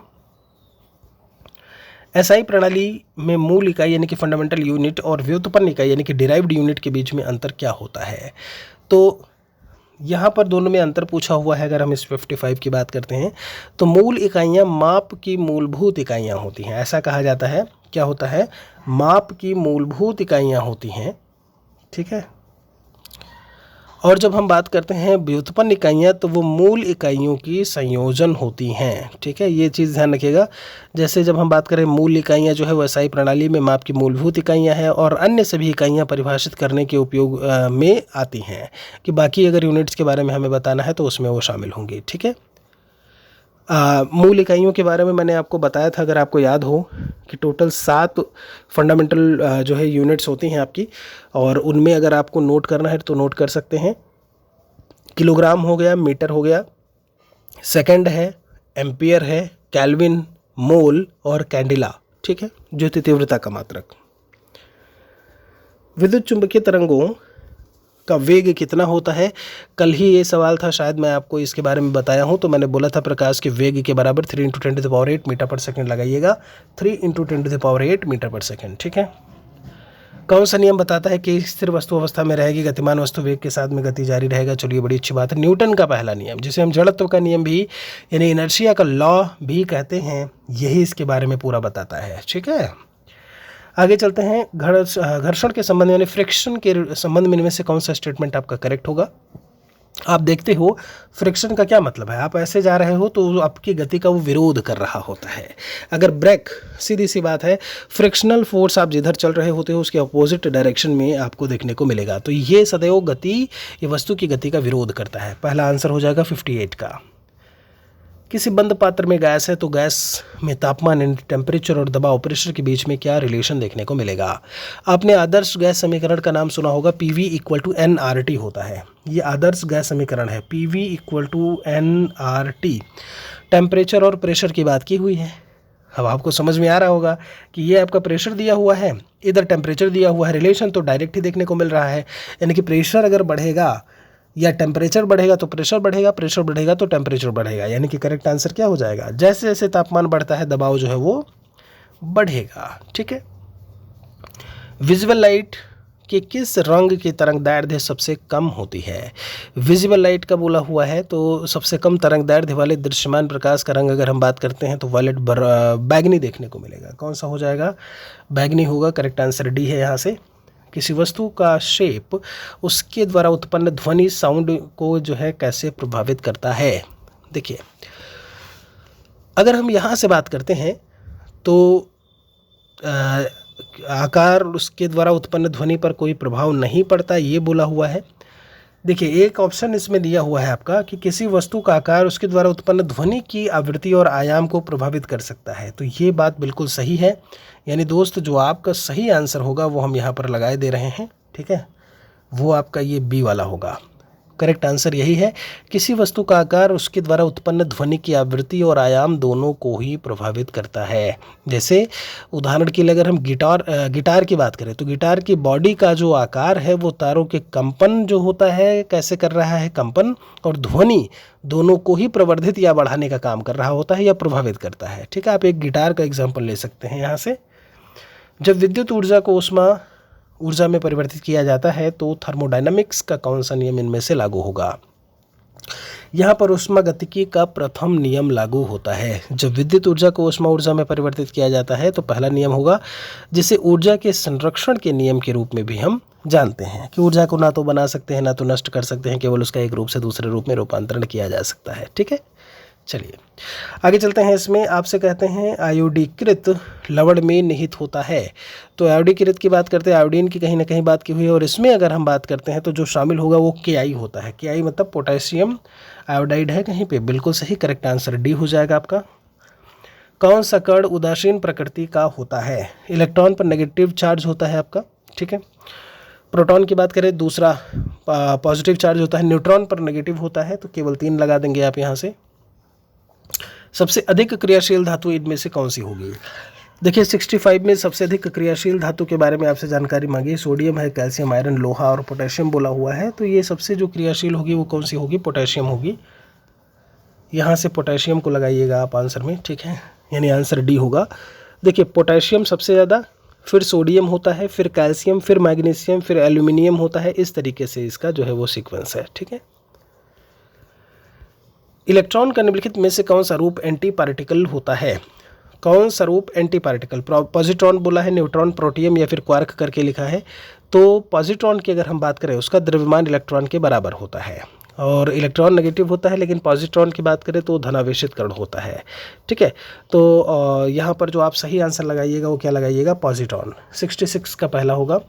S1: एसआई प्रणाली में मूल इकाई यानी कि फंडामेंटल यूनिट और व्युत्पन्न इकाई यानी कि डिराइव्ड यूनिट के बीच में अंतर क्या होता है। तो यहाँ पर दोनों में अंतर पूछा हुआ है। अगर हम इस 55 की बात करते हैं तो मूल इकाइयाँ माप की मूलभूत इकाइयाँ होती हैं, ऐसा कहा जाता है। क्या होता है, माप की मूलभूत इकाइयाँ होती हैं। ठीक है, और जब हम बात करते हैं व्युत्पन्न इकाइयाँ तो वो मूल इकाइयों की संयोजन होती हैं। ठीक है, ये चीज़ ध्यान रखिएगा। जैसे जब हम बात करें मूल इकाइयाँ जो है वो एसआई प्रणाली में माप की मूलभूत इकाइयाँ हैं, और अन्य सभी इकाइयाँ परिभाषित करने के उपयोग में आती हैं, कि बाकी अगर यूनिट्स के बारे में हमें बताना है तो उसमें वो शामिल होंगी। ठीक है, मूल इकाइयों के बारे में मैंने आपको बताया था, अगर आपको याद हो, कि टोटल 7 फंडामेंटल जो है यूनिट्स होती हैं आपकी, और उनमें अगर आपको नोट करना है तो नोट कर सकते हैं। किलोग्राम हो गया, मीटर हो गया, सेकंड है, एम्पियर है, केल्विन, मोल और कैंडिला। ठीक है, ज्योति तीव्रता का मात्रक। विद्युत चुंबकीय तरंगों का वेग कितना होता है। कल ही ये सवाल था, शायद मैं आपको इसके बारे में बताया हूँ। तो मैंने बोला था प्रकाश के वेग के बराबर 3 × 10⁸ मीटर पर सेकंड लगाइएगा, 3 × 10⁸ मीटर पर सेकंड। ठीक है, कौन सा नियम बताता है कि स्थिर वस्तु अवस्था में रहेगी, गतिमान वस्तु वेग के साथ में गति जारी रहेगा। चलिए, बड़ी अच्छी बात है, न्यूटन का पहला नियम, जिसे हम जड़त्व का नियम भी यानी इनर्शिया का लॉ भी कहते हैं, यही इसके बारे में पूरा बताता है। ठीक है, आगे चलते हैं। घर्षण के संबंध में यानी फ्रिक्शन के संबंध में इनमें से कौन सा स्टेटमेंट आपका करेक्ट होगा। आप देखते हो फ्रिक्शन का क्या मतलब है, आप ऐसे जा रहे हो तो आपकी गति का वो विरोध कर रहा होता है। अगर ब्रेक, सीधी सी बात है, फ्रिक्शनल फोर्स आप जिधर चल रहे होते हो उसके अपोजिट डायरेक्शन में आपको देखने को मिलेगा, तो ये सदैव गति, ये वस्तु की गति का विरोध करता है। पहला आंसर हो जाएगा 58 का। किसी बंद पात्र में गैस है तो गैस में तापमान यानी टेम्परेचर और दबाव प्रेशर के बीच में क्या रिलेशन देखने को मिलेगा। आपने आदर्श गैस समीकरण का नाम सुना होगा, PV = nRT होता है। ये आदर्श गैस समीकरण है, PV = nRT। टेम्परेचर और प्रेशर की बात की हुई है। अब आपको समझ में आ रहा होगा कि ये आपका प्रेशर दिया हुआ है, इधर टेम्परेचर दिया हुआ है, रिलेशन तो डायरेक्ट ही देखने को मिल रहा है। यानी कि प्रेशर अगर बढ़ेगा या टेम्परेचर बढ़ेगा तो प्रेशर बढ़ेगा, प्रेशर बढ़ेगा तो टेम्परेचर बढ़ेगा। यानी कि करेक्ट आंसर क्या हो जाएगा, जैसे जैसे तापमान बढ़ता है दबाव जो है वो बढ़ेगा। ठीक है। विजुअल लाइट कि किस रंग की तरंगदैर्ध्य सबसे कम होती है। विजिबल लाइट का बोला हुआ है, तो सबसे कम तरंगदैर्ध्य वाले दृश्यमान प्रकाश का रंग अगर हम बात करते हैं तो वायलेट बैगनी देखने को मिलेगा। कौन सा हो जाएगा? बैगनी होगा। करेक्ट आंसर डी है यहाँ से। किसी वस्तु का शेप उसके द्वारा उत्पन्न ध्वनि साउंड को जो है कैसे प्रभावित करता है। देखिए, अगर हम यहाँ से बात करते हैं तो आकार उसके द्वारा उत्पन्न ध्वनि पर कोई प्रभाव नहीं पड़ता, ये बोला हुआ है। देखिए, एक ऑप्शन इसमें दिया हुआ है आपका कि किसी वस्तु का आकार उसके द्वारा उत्पन्न ध्वनि की आवृत्ति और आयाम को प्रभावित कर सकता है, तो ये बात बिल्कुल सही है। यानी दोस्त, जो आपका सही आंसर होगा वो हम यहाँ पर लगाए दे रहे हैं। ठीक है, वो आपका ये बी वाला होगा। करेक्ट आंसर यही है। किसी वस्तु का आकार उसके द्वारा उत्पन्न ध्वनि की आवृत्ति और आयाम दोनों को ही प्रभावित करता है। जैसे उदाहरण के लिए अगर हम गिटार की बात करें तो गिटार की बॉडी का जो आकार है वो तारों के कंपन जो होता है कैसे कर रहा है, कंपन और ध्वनि दोनों को ही प्रवर्धित या बढ़ाने का काम कर रहा होता है या प्रभावित करता है। ठीक है, आप एक गिटार का एग्जाम्पल ले सकते हैं यहाँ से। जब विद्युत ऊर्जा को ऊर्जा में परिवर्तित किया जाता है तो थर्मोडायनामिक्स का कौन सा नियम इनमें से लागू होगा। यहाँ पर ऊष्मागतिकी का प्रथम नियम लागू होता है। जब विद्युत ऊर्जा को ऊर्जा में परिवर्तित किया जाता है तो पहला नियम होगा, जिसे ऊर्जा के संरक्षण के नियम के रूप में भी हम जानते हैं कि ऊर्जा को ना तो बना सकते हैं ना तो नष्ट कर सकते हैं, केवल उसका एक रूप से दूसरे रूप में रूपांतरण किया जा सकता है। ठीक है, चलिए आगे चलते हैं। इसमें आपसे कहते हैं आयोडीकृत लवण में निहित होता है। तो आयोडीकृत की बात करते हैं, आयोडीन की कहीं ना कहीं बात की हुई है, और इसमें अगर हम बात करते हैं तो जो शामिल होगा वो KI होता है। KI मतलब पोटेशियम आयोडाइड है कहीं पे। बिल्कुल सही, करेक्ट आंसर डी हो जाएगा आपका। कौन सा कण उदासीन प्रकृति का होता है। इलेक्ट्रॉन पर नेगेटिव चार्ज होता है आपका। ठीक है, प्रोटॉन की बात करें दूसरा पॉजिटिव चार्ज होता है, न्यूट्रॉन पर नेगेटिव होता है, तो केवल 3 लगा देंगे आप यहाँ से। सबसे अधिक क्रियाशील धातु इनमें से कौन सी होगी। देखिए 65 में सबसे अधिक क्रियाशील धातु के बारे में आपसे जानकारी मांगी। सोडियम है, कैल्शियम, आयरन, लोहा और पोटेशियम बोला हुआ है, तो ये सबसे जो क्रियाशील होगी वो कौन सी होगी, पोटेशियम होगी। यहाँ से पोटेशियम को लगाइएगा आप आंसर में। ठीक है, यानी आंसर डी होगा। देखिए पोटेशियम सबसे ज़्यादा, फिर सोडियम होता है, फिर कैल्शियम, फिर मैग्नीशियम, फिर एल्यूमिनियम होता है। इस तरीके से इसका जो है वो सीक्वेंस है। ठीक है, इलेक्ट्रॉन का निम्नलिखित में से कौन सा रूप एंटी पार्टिकल होता है। कौन सा रूप एंटी पार्टिकल, पॉजिट्रॉन बोला है, न्यूट्रॉन, प्रोटियम या फिर क्वार्क करके लिखा है। तो पॉजिट्रॉन की अगर हम बात करें उसका द्रव्यमान इलेक्ट्रॉन के बराबर होता है, और इलेक्ट्रॉन नेगेटिव होता है, लेकिन पॉजिट्रॉन की बात करें तो धनावेशित कण होता है। ठीक है, तो यहाँ पर जो आप सही आंसर लगाइएगा वो क्या लगाइएगा, पॉजिट्रॉन। 66 का पहला होगा।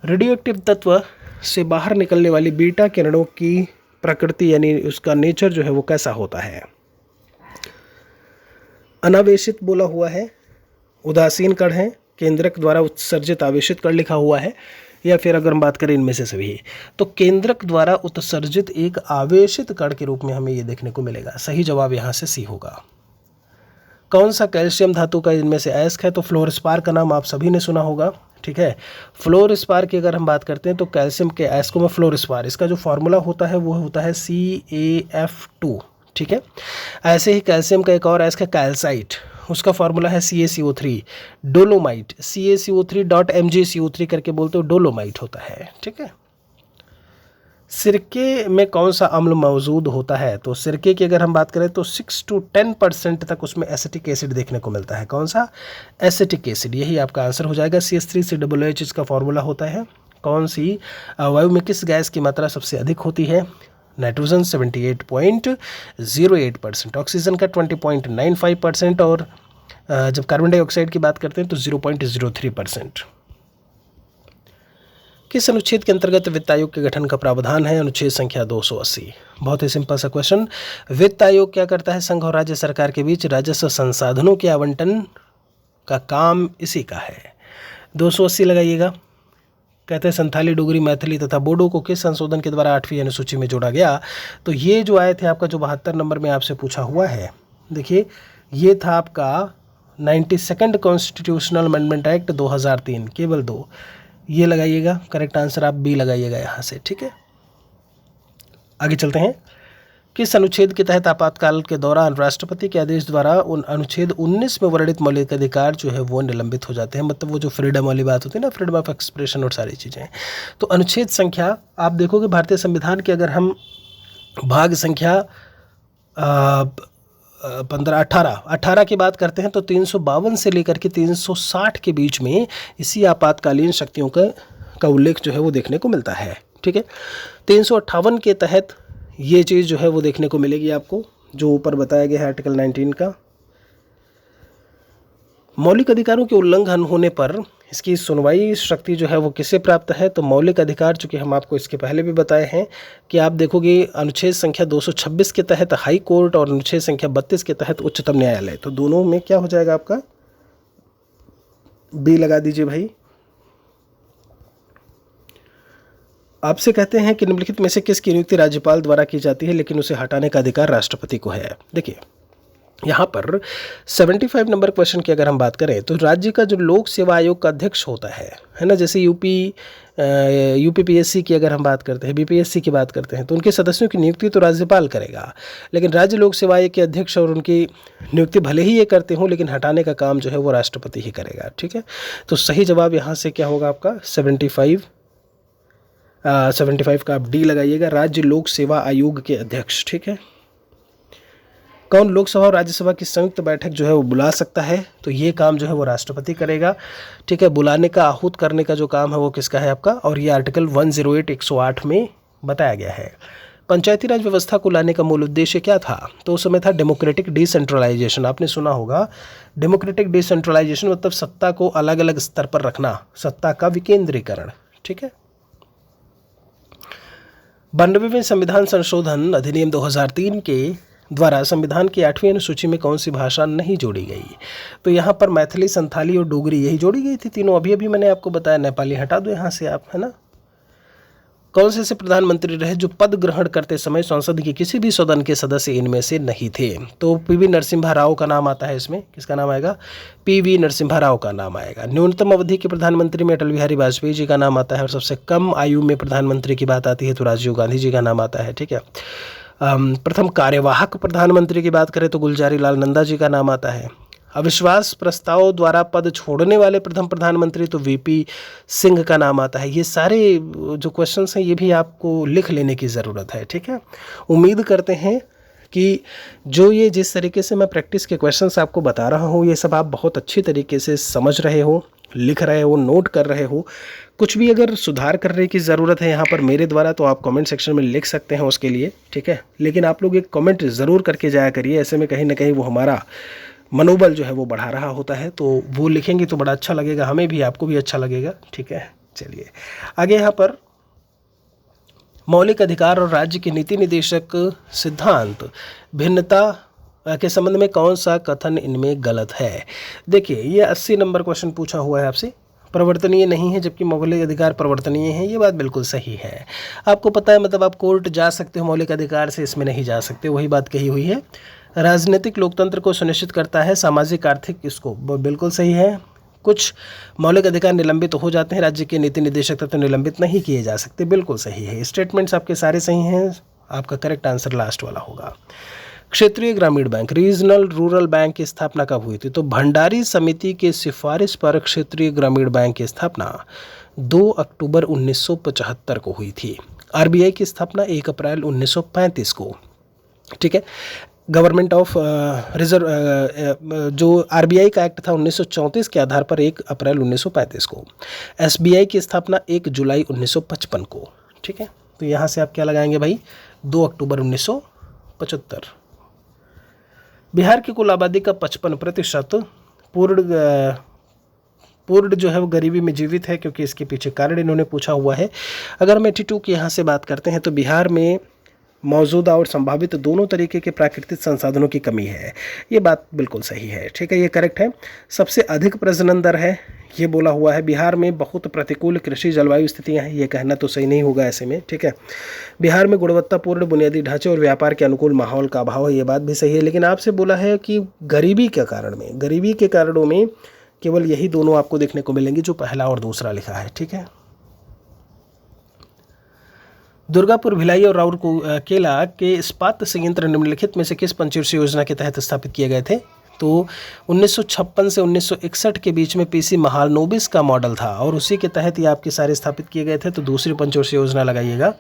S1: रेडियो एक्टिव तत्व से बाहर निकलने वाली बीटा किरणों की प्रकृति यानी उसका नेचर जो है वो कैसा होता है। अनावेशित बोला हुआ है, उदासीन कण है, केंद्रक द्वारा उत्सर्जित आवेशित कण लिखा हुआ है, या फिर अगर हम बात करें इनमें से सभी, तो केंद्रक द्वारा उत्सर्जित एक आवेशित कण के रूप में हमें ये देखने को मिलेगा। सही जवाब यहाँ से सी होगा। कौन सा कैल्शियम धातु का इनमें से अयस्क है, तो फ्लोरस्पार का नाम आप सभी ने सुना होगा। ठीक है, फ्लोरस्पार की अगर हम बात करते हैं तो कैल्शियम के अयस्कों में फ्लोरस्पार, इसका जो फॉर्मूला होता है वो होता है CaF2। ठीक है, ऐसे ही कैल्शियम का एक और अयस्क है कैल्साइट, उसका फॉर्मूला है CaCO3। डोलोमाइट CaCO3.MgCO3 करके बोलते हो, डोलोमाइट होता है। ठीक है, सिरके में कौन सा अम्ल मौजूद होता है, तो सिरके की अगर हम बात करें तो 6 से 10% तक उसमें एसिटिक एसिड देखने को मिलता है। कौन सा, एसिटिक एसिड, यही आपका आंसर हो जाएगा। CH3COOH इसका फॉर्मूला होता है। कौन सी वायु में किस गैस की मात्रा सबसे अधिक होती है, नाइट्रोजन 78.08%, ऑक्सीजन का 20.95%, और जब कार्बन डाइऑक्साइड की बात करते हैं तो 0.03%। किस अनुच्छेद के अंतर्गत वित्त आयोग के गठन का प्रावधान है, अनुच्छेद संख्या 280। बहुत ही सिंपल सा क्वेश्चन। वित्त आयोग क्या करता है, संघ और राज्य सरकार के बीच राजस्व संसाधनों के आवंटन का काम इसी का है। 280 लगाइएगा। कहते हैं संथाली, डोगरी, मैथिली तथा बोडो को किस संशोधन के द्वारा 8वीं अनुसूची में जोड़ा गया, तो ये जो आए थे आपका जो 72 नंबर में आपसे पूछा हुआ है, देखिए ये था आपका 92nd कॉन्स्टिट्यूशनल अमेंडमेंट एक्ट 2003, केवल 2, ये लगाइएगा। करेक्ट आंसर आप बी लगाइएगा यहाँ से। ठीक है, आगे चलते हैं। किस अनुच्छेद के तहत आपातकाल के दौरान राष्ट्रपति के आदेश द्वारा उन अनुच्छेद 19 में वर्णित मौलिक अधिकार जो है वो निलंबित हो जाते हैं? मतलब वो जो फ्रीडम वाली बात होती है ना, फ्रीडम ऑफ एक्सप्रेशन और सारी चीज़ें। तो अनुच्छेद संख्या आप देखोगे भारतीय संविधान की, अगर हम भाग संख्या 18 की बात करते हैं तो 352 से लेकर के 360 के बीच में इसी आपातकालीन शक्तियों का उल्लेख जो है वो देखने को मिलता है। ठीक है, 358 के तहत ये चीज़ जो है वो देखने को मिलेगी आपको, जो ऊपर बताया गया है आर्टिकल 19 का। मौलिक अधिकारों के उल्लंघन होने पर इसकी सुनवाई शक्ति जो है वो किसे प्राप्त है? तो मौलिक अधिकार, चूँकि हम आपको इसके पहले भी बताए हैं कि आप देखोगे अनुच्छेद संख्या 226 के तहत हाई कोर्ट और अनुच्छेद संख्या 32 के तहत उच्चतम न्यायालय। तो दोनों में क्या हो जाएगा आपका? बी लगा दीजिए भाई। आपसे कहते हैं कि निम्नलिखित में से किसकी नियुक्ति राज्यपाल द्वारा की जाती है लेकिन उसे हटाने का अधिकार राष्ट्रपति को है? देखिए यहाँ पर 75 नंबर क्वेश्चन की अगर हम बात करें तो राज्य का जो लोक सेवा आयोग का अध्यक्ष होता है ना, जैसे यूपीपीएससी की अगर हम बात करते हैं, बीपीएससी की बात करते हैं, तो उनके सदस्यों की नियुक्ति तो राज्यपाल करेगा, लेकिन राज्य लोक सेवा आयोग के अध्यक्ष और उनकी नियुक्ति भले ही ये करते हों लेकिन हटाने का काम जो है वो राष्ट्रपति ही करेगा। ठीक है, तो सही जवाब यहाँ से क्या होगा आपका? 75 का आप डी लगाइएगा, राज्य लोक सेवा आयोग के अध्यक्ष। ठीक है, कौन लोकसभा और राज्यसभा की संयुक्त बैठक जो है वो बुला सकता है? तो ये काम जो है वो राष्ट्रपति करेगा। ठीक है, बुलाने का, आहूत करने का जो काम है वो किसका है आपका? और ये आर्टिकल 108 में बताया गया है। पंचायती राज व्यवस्था को लाने का मूल उद्देश्य क्या था? तो उस समय था डेमोक्रेटिक डिसेंट्रलाइजेशन। आपने सुना होगा डेमोक्रेटिक डिसेंट्रलाइजेशन मतलब सत्ता को अलग अलग स्तर पर रखना, सत्ता का विकेंद्रीकरण। ठीक है, 92वें संविधान संशोधन अधिनियम 2003 के द्वारा संविधान की 8वीं अनुसूची में कौन सी भाषा नहीं जोड़ी गई? तो यहाँ पर मैथिली, संथाली और डोगरी यही जोड़ी गई थी तीनों। अभी मैंने आपको बताया, नेपाली हटा दो यहाँ से आप, है ना। कौन से प्रधानमंत्री रहे जो पद ग्रहण करते समय संसद के किसी भी सदन के सदस्य इनमें से नहीं थे? तो पीवी नरसिम्हा राव का नाम आता है इसमें। किसका नाम आएगा? पीवी नरसिम्हा राव का नाम आएगा। न्यूनतम अवधि के प्रधानमंत्री में अटल बिहारी वाजपेयी जी का नाम आता है, और सबसे कम आयु में प्रधानमंत्री की बात आती है तो राजीव गांधी जी का नाम आता है। ठीक है, प्रथम कार्यवाहक प्रधानमंत्री की बात करें तो गुलजारी लाल नंदा जी का नाम आता है। अविश्वास प्रस्ताव द्वारा पद छोड़ने वाले प्रथम प्रधानमंत्री तो वीपी सिंह का नाम आता है। ये सारे जो क्वेश्चंस हैं ये भी आपको लिख लेने की ज़रूरत है। ठीक है, उम्मीद करते हैं कि जो ये जिस तरीके से मैं प्रैक्टिस के क्वेश्चंस आपको बता रहा हूँ ये सब आप बहुत अच्छी तरीके से समझ रहे हो, लिख रहे हो, नोट कर रहे हो। कुछ भी अगर सुधार करने की ज़रूरत है यहाँ पर मेरे द्वारा तो आप कमेंट सेक्शन में लिख सकते हैं उसके लिए। ठीक है, लेकिन आप लोग एक कमेंट ज़रूर करके जाया करिए, ऐसे में कहीं ना कहीं वो हमारा मनोबल जो है वो बढ़ा रहा होता है। तो वो लिखेंगे तो बड़ा अच्छा लगेगा, हमें भी, आपको भी अच्छा लगेगा। ठीक है, चलिए आगे। यहाँ पर मौलिक अधिकार और राज्य के नीति निदेशक सिद्धांत भिन्नता के संबंध में कौन सा कथन इनमें गलत है? देखिए ये 80 नंबर क्वेश्चन पूछा हुआ है आपसे। परिवर्तनीय नहीं है जबकि मौलिक अधिकार परिवर्तनीय है, ये बात बिल्कुल सही है। आपको पता है, मतलब आप कोर्ट जा सकते हो मौलिक अधिकार से, इसमें नहीं जा सकते, वही बात कही हुई है। राजनीतिक लोकतंत्र को सुनिश्चित करता है, सामाजिक आर्थिक, इसको बिल्कुल सही है। कुछ मौलिक अधिकार निलंबित हो जाते हैं, राज्य के नीति निदेशक तो निलंबित नहीं किए जा सकते, बिल्कुल सही है। स्टेटमेंट्स आपके सारे सही हैं, आपका करेक्ट आंसर लास्ट वाला होगा। क्षेत्रीय ग्रामीण बैंक, रीजनल रूरल बैंक की स्थापना कब हुई थी? तो भंडारी समिति के सिफारिश पर क्षेत्रीय ग्रामीण बैंक की स्थापना 2 अक्टूबर 1975 को हुई थी। आरबीआई की स्थापना 1 अप्रैल 1935 को। ठीक है, गवर्नमेंट ऑफ रिजर्व जो आरबीआई का एक्ट था 1934 के आधार पर 1 अप्रैल 1935 को। एसबीआई की स्थापना 1 जुलाई 1955 को। ठीक है, तो यहाँ से आप क्या लगाएंगे भाई? 2 अक्टूबर 1975। बिहार की कुल आबादी का 55% पूर्ण जो है वो गरीबी में जीवित है, क्योंकि इसके पीछे कारण इन्होंने पूछा हुआ है। अगर हम 82 की यहाँ से बात करते हैं तो बिहार में मौजूदा और संभावित दोनों तरीके के प्राकृतिक संसाधनों की कमी है, ये बात बिल्कुल सही है। ठीक है, ये करेक्ट है। सबसे अधिक प्रजनन दर है, ये बोला हुआ है। बिहार में बहुत प्रतिकूल कृषि जलवायु स्थितियां हैं, ये कहना तो सही नहीं होगा ऐसे में। ठीक है, बिहार में गुणवत्तापूर्ण बुनियादी ढांचे और व्यापार के अनुकूल माहौल का अभाव है, ये बात भी सही है। लेकिन आपसे बोला है कि गरीबी के कारणों में केवल यही दोनों आपको देखने को मिलेंगे जो पहला और दूसरा लिखा है। ठीक है, दुर्गापुर, भिलाई और राउरकेला के इस्पात संयंत्र निम्नलिखित में से किस पंचवर्षीय योजना के तहत स्थापित किए गए थे? तो 1956 से 1961 के बीच में पीसी महालनोबिस का मॉडल था और उसी के तहत ये आपके सारे स्थापित किए गए थे। तो दूसरी पंचवर्षीय योजना लगाइएगा।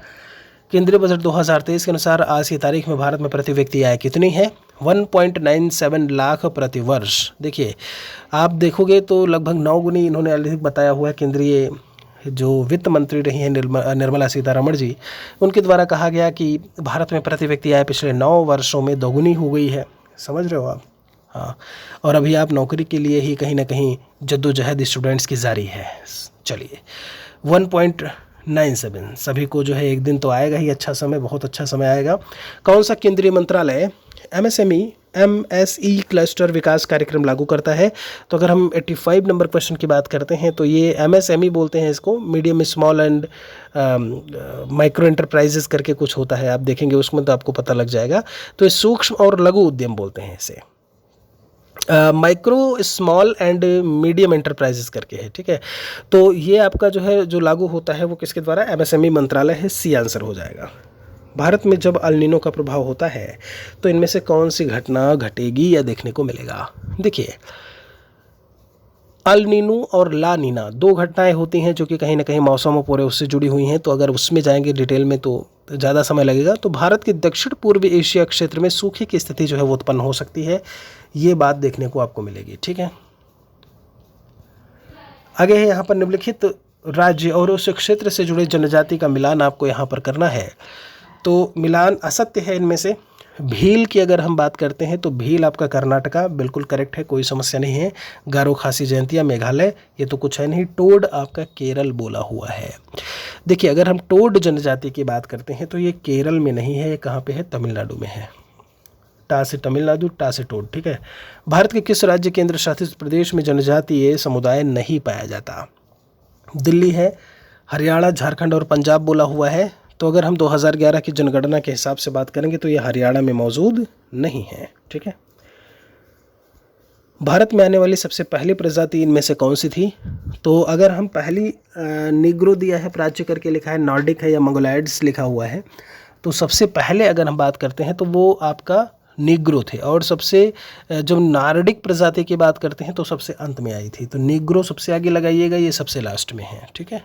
S1: केंद्रीय बजट 2023 के अनुसार आज की तारीख में भारत में प्रति व्यक्ति आय कितनी है? 1.97 लाख प्रति वर्ष। देखिए, आप देखोगे तो लगभग 9 गुनी इन्होंने अधिक बताया हुआ है। केंद्रीय जो वित्त मंत्री रही हैं निर्मला सीतारमण जी, उनके द्वारा कहा गया कि भारत में प्रति व्यक्ति आय पिछले 9 वर्षों में दोगुनी हो गई है। समझ रहे हो आप? हाँ, और अभी आप नौकरी के लिए ही कहीं ना कहीं जद्दोजहद स्टूडेंट्स की जारी है। चलिए, 1.97 सभी को जो है एक दिन तो आएगा ही, अच्छा समय, बहुत अच्छा समय आएगा। कौन सा केंद्रीय मंत्रालय MSE क्लस्टर विकास कार्यक्रम लागू करता है? तो अगर हम 85 नंबर क्वेश्चन की बात करते हैं तो ये MSME बोलते हैं इसको, medium small and micro enterprises करके कुछ होता है, आप देखेंगे उसमें तो आपको पता लग जाएगा। तो ये सूक्ष्म और लघु उद्यम बोलते हैं इसे, micro small and medium enterprises करके है। ठीक है, तो ये आपका जो है जो लागू होता है वो किसके द्वारा? MSME मंत्रालय है। सी आंसर हो जाएगा। भारत में जब अल नीनो का प्रभाव होता है तो इनमें से कौन सी घटना घटेगी या देखने को मिलेगा? देखिए, अल नीनो और ला नीना 2 घटनाएं होती हैं जो कि कहीं ना कहीं मौसम और पूरे उससे जुड़ी हुई हैं। तो अगर उसमें जाएंगे डिटेल में तो ज़्यादा समय लगेगा। तो भारत के दक्षिण पूर्वी एशिया क्षेत्र में सूखे की स्थिति जो है वो उत्पन्न हो सकती है, ये बात देखने को आपको मिलेगी। ठीक है, आगे है यहाँ पर निम्नलिखित राज्य और उस क्षेत्र से जुड़े जनजाति का मिलान आपको यहाँ पर करना है। तो मिलान असत्य है इनमें से। भील की अगर हम बात करते हैं तो भील आपका कर्नाटका, बिल्कुल करेक्ट है, कोई समस्या नहीं है। गारो, खासी, जयंतिया मेघालय, ये तो कुछ है नहीं। टोड आपका केरल बोला हुआ है। देखिए, अगर हम टोड जनजाति की बात करते हैं तो ये केरल में नहीं है, ये कहाँ पे है? तमिलनाडु में है। टा से तमिलनाडु, टा से टोड। ठीक है, भारत के किस राज्य केंद्र शासित प्रदेश में जनजातीय समुदाय नहीं पाया जाता? दिल्ली है, हरियाणा, झारखंड और पंजाब बोला हुआ है। तो अगर हम 2011 की जनगणना के हिसाब से बात करेंगे तो ये हरियाणा में मौजूद नहीं है। ठीक है, भारत में आने वाली सबसे पहली प्रजाति इनमें से कौन सी थी? तो अगर हम पहली निग्रो दिया है, प्राच्य करके लिखा है, नॉर्डिक है या मंगोलाइड्स लिखा हुआ है, तो सबसे पहले अगर हम बात करते हैं तो वो आपका निग्रो थे। और सबसे जब नार्डिक प्रजाति की बात करते हैं तो सबसे अंत में आई थी। तो निग्रो सबसे आगे लगाइएगा, ये सबसे लास्ट में है। ठीक है,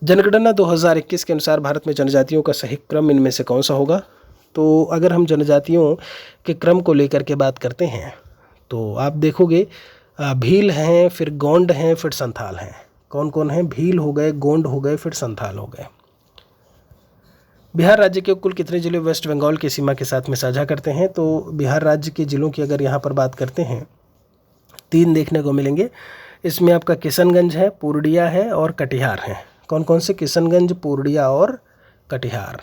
S1: जनगणना 2021 के अनुसार भारत में जनजातियों का सही क्रम इनमें से कौन सा होगा? तो अगर हम जनजातियों के क्रम को लेकर के बात करते हैं तो आप देखोगे भील हैं, फिर गोंड हैं, फिर संथाल हैं। कौन कौन हैं? भील हो गए, गोंड हो गए, फिर संथाल हो गए। बिहार राज्य के कुल कितने जिले वेस्ट बंगाल की सीमा के साथ में साझा करते हैं? तो बिहार राज्य के जिलों की अगर यहाँ पर बात करते हैं 3 देखने को मिलेंगे। इसमें आपका किशनगंज है, पूर्णिया है और कटिहार है। कौन कौन से? किशनगंज, पूर्णिया और कटिहार।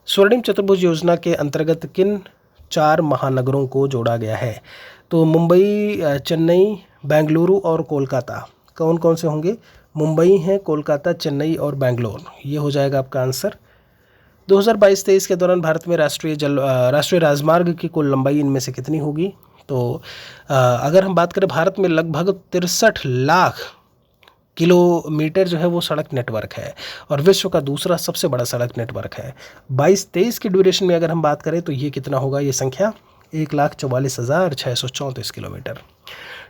S1: स्वर्णिम चतुर्भुज योजना के अंतर्गत किन 4 महानगरों को जोड़ा गया है? तो मुंबई, चेन्नई, बेंगलुरु और कोलकाता। कौन कौन से होंगे? मुंबई है, कोलकाता, चेन्नई और बेंगलोर, ये हो जाएगा आपका आंसर। 2022-23 के दौरान भारत में राष्ट्रीय राजमार्ग की कुल लंबाई इनमें से कितनी होगी? तो अगर हम बात करें, भारत में लगभग 63 लाख किलोमीटर जो है वो सड़क नेटवर्क है और विश्व का दूसरा सबसे बड़ा सड़क नेटवर्क है। 22-23 की ड्यूरेशन में अगर हम बात करें तो ये कितना होगा? ये संख्या 1,44,634 किलोमीटर।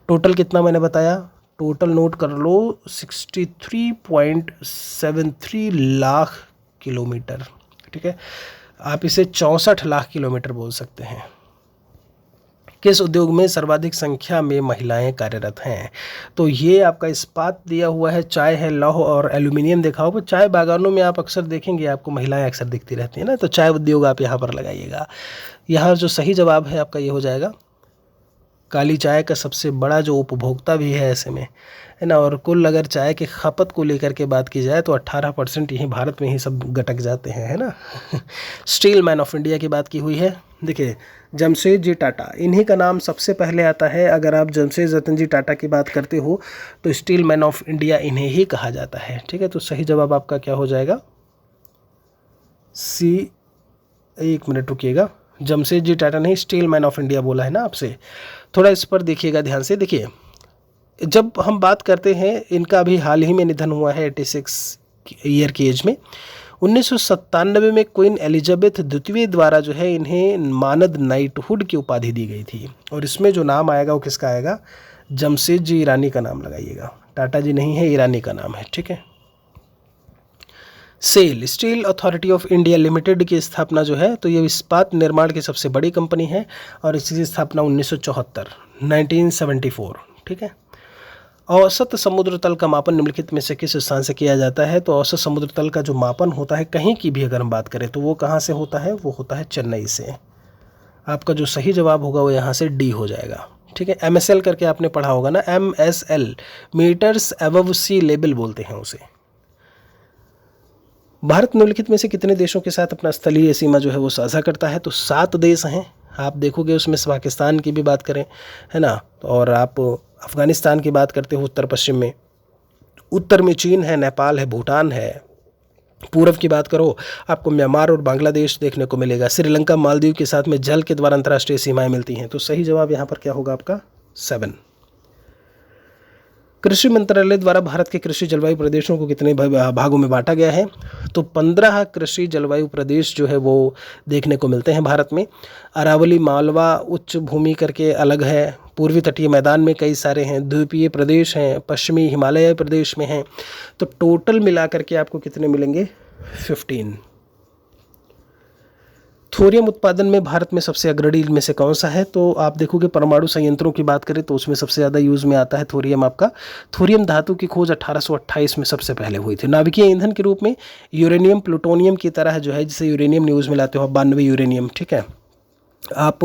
S1: टोटल कितना मैंने बताया? टोटल नोट कर लो, 63.73 लाख किलोमीटर। ठीक है, आप इसे 64 लाख किलोमीटर बोल सकते हैं। किस उद्योग में सर्वाधिक संख्या में महिलाएं कार्यरत हैं? तो ये आपका इस्पात दिया हुआ है, चाय है, लौह और एल्यूमिनियम देखा होगा। चाय बागानों में आप अक्सर देखेंगे, आपको महिलाएं अक्सर दिखती रहती हैं ना, तो चाय उद्योग आप यहाँ पर लगाइएगा। यहाँ जो सही जवाब है आपका ये हो जाएगा, काली चाय का सबसे बड़ा जो उपभोक्ता भी है ऐसे में, है ना। और कुल अगर चाय की खपत को लेकर के बात की जाए तो 18% यहीं भारत में ही सब गटक जाते हैं, है ना। स्टील मैन ऑफ इंडिया की बात की हुई है। देखिए, जमशेदजी टाटा, इन्हीं का नाम सबसे पहले आता है। अगर आप जमशेद रतन जी टाटा की बात करते हो तो स्टील मैन ऑफ इंडिया इन्हें ही कहा जाता है। ठीक है, तो सही जवाब आपका क्या हो जाएगा? सी। 1 मिनट रुकिएगा, जमशेदजी टाटा नहीं, स्टील मैन ऑफ इंडिया बोला है ना आपसे। थोड़ा इस पर देखिएगा ध्यान से। देखिए, जब हम बात करते हैं, इनका अभी हाल ही में निधन हुआ है 86 ईयर की एज में। 1997 में क्वीन एलिजाबेथ द्वितीय द्वारा जो है इन्हें मानद नाइटहुड की उपाधि दी गई थी। और इसमें जो नाम आएगा वो किसका आएगा? जमशेद जी ईरानी का नाम लगाइएगा, टाटा जी नहीं है, ईरानी का नाम है, ठीक है। SAIL Steel Authority of India Limited की स्थापना जो है, तो ये इस्पात निर्माण की सबसे बड़ी कंपनी है और इसकी स्थापना 1974 ठीक है। औसत समुद्र तल का मापन निम्नलिखित में से किस स्थान से किया जाता है? तो औसत समुद्र तल का जो मापन होता है कहीं की भी अगर हम बात करें तो वो कहाँ से होता है? वो होता है चेन्नई से। आपका जो सही जवाब होगा वो यहाँ से डी हो जाएगा, ठीक है। MSL करके आपने पढ़ा होगा ना, MSL मीटर्स एबव सी लेवल बोलते हैं उसे। भारत निम्नलिखित में से कितने देशों के साथ अपना स्थलीय सीमा जो है वो साझा करता है? तो 7 देश हैं। आप देखोगे उसमें से पाकिस्तान की भी बात करें, है ना, और आप अफगानिस्तान की बात करते हो उत्तर पश्चिम में, उत्तर में चीन है, नेपाल है, भूटान है। पूर्व की बात करो आपको म्यांमार और बांग्लादेश देखने को मिलेगा। श्रीलंका मालदीव के साथ में जल के द्वारा अंतर्राष्ट्रीय सीमाएं मिलती हैं। तो सही जवाब यहाँ पर क्या होगा आपका? 7। कृषि मंत्रालय द्वारा भारत के कृषि जलवायु प्रदेशों को कितने भागों में बांटा गया है? तो 15 कृषि जलवायु प्रदेश जो है वो देखने को मिलते हैं भारत में। अरावली मालवा उच्च भूमि करके अलग है, पूर्वी तटीय मैदान में कई सारे हैं, द्वीपीय प्रदेश हैं, पश्चिमी हिमालय प्रदेश में हैं। तो टोटल मिला करके आपको कितने मिलेंगे? 15। थोरियम उत्पादन में भारत में सबसे अग्रणी में से कौन सा है? तो आप देखोगे परमाणु संयंत्रों की बात करें तो उसमें सबसे ज़्यादा यूज़ में आता है थोरियम। आपका थोरियम धातु की खोज 1828 में सबसे पहले हुई थी। नाभिकीय ईंधन के रूप में यूरेनियम प्लूटोनियम की तरह जो है, जिसे यूरेनियम न्यूज़ मिलाते हो 92 यूरेनियम, ठीक है, आप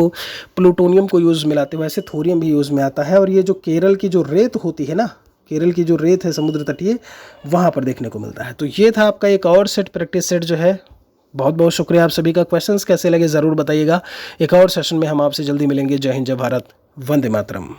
S1: प्लूटोनियम को यूज़ मिलाते हो, ऐसे थोरियम भी यूज़ में आता है। और ये जो केरल की जो रेत होती है ना, केरल की जो रेत है समुद्र तटीय, वहाँ पर देखने को मिलता है। तो ये था आपका एक और सेट, प्रैक्टिस सेट जो है। बहुत बहुत शुक्रिया आप सभी का। क्वेश्चंस कैसे लगे ज़रूर बताइएगा। एक और सेशन में हम आपसे जल्दी मिलेंगे। जय हिंद, जय भारत, वंदे मातरम।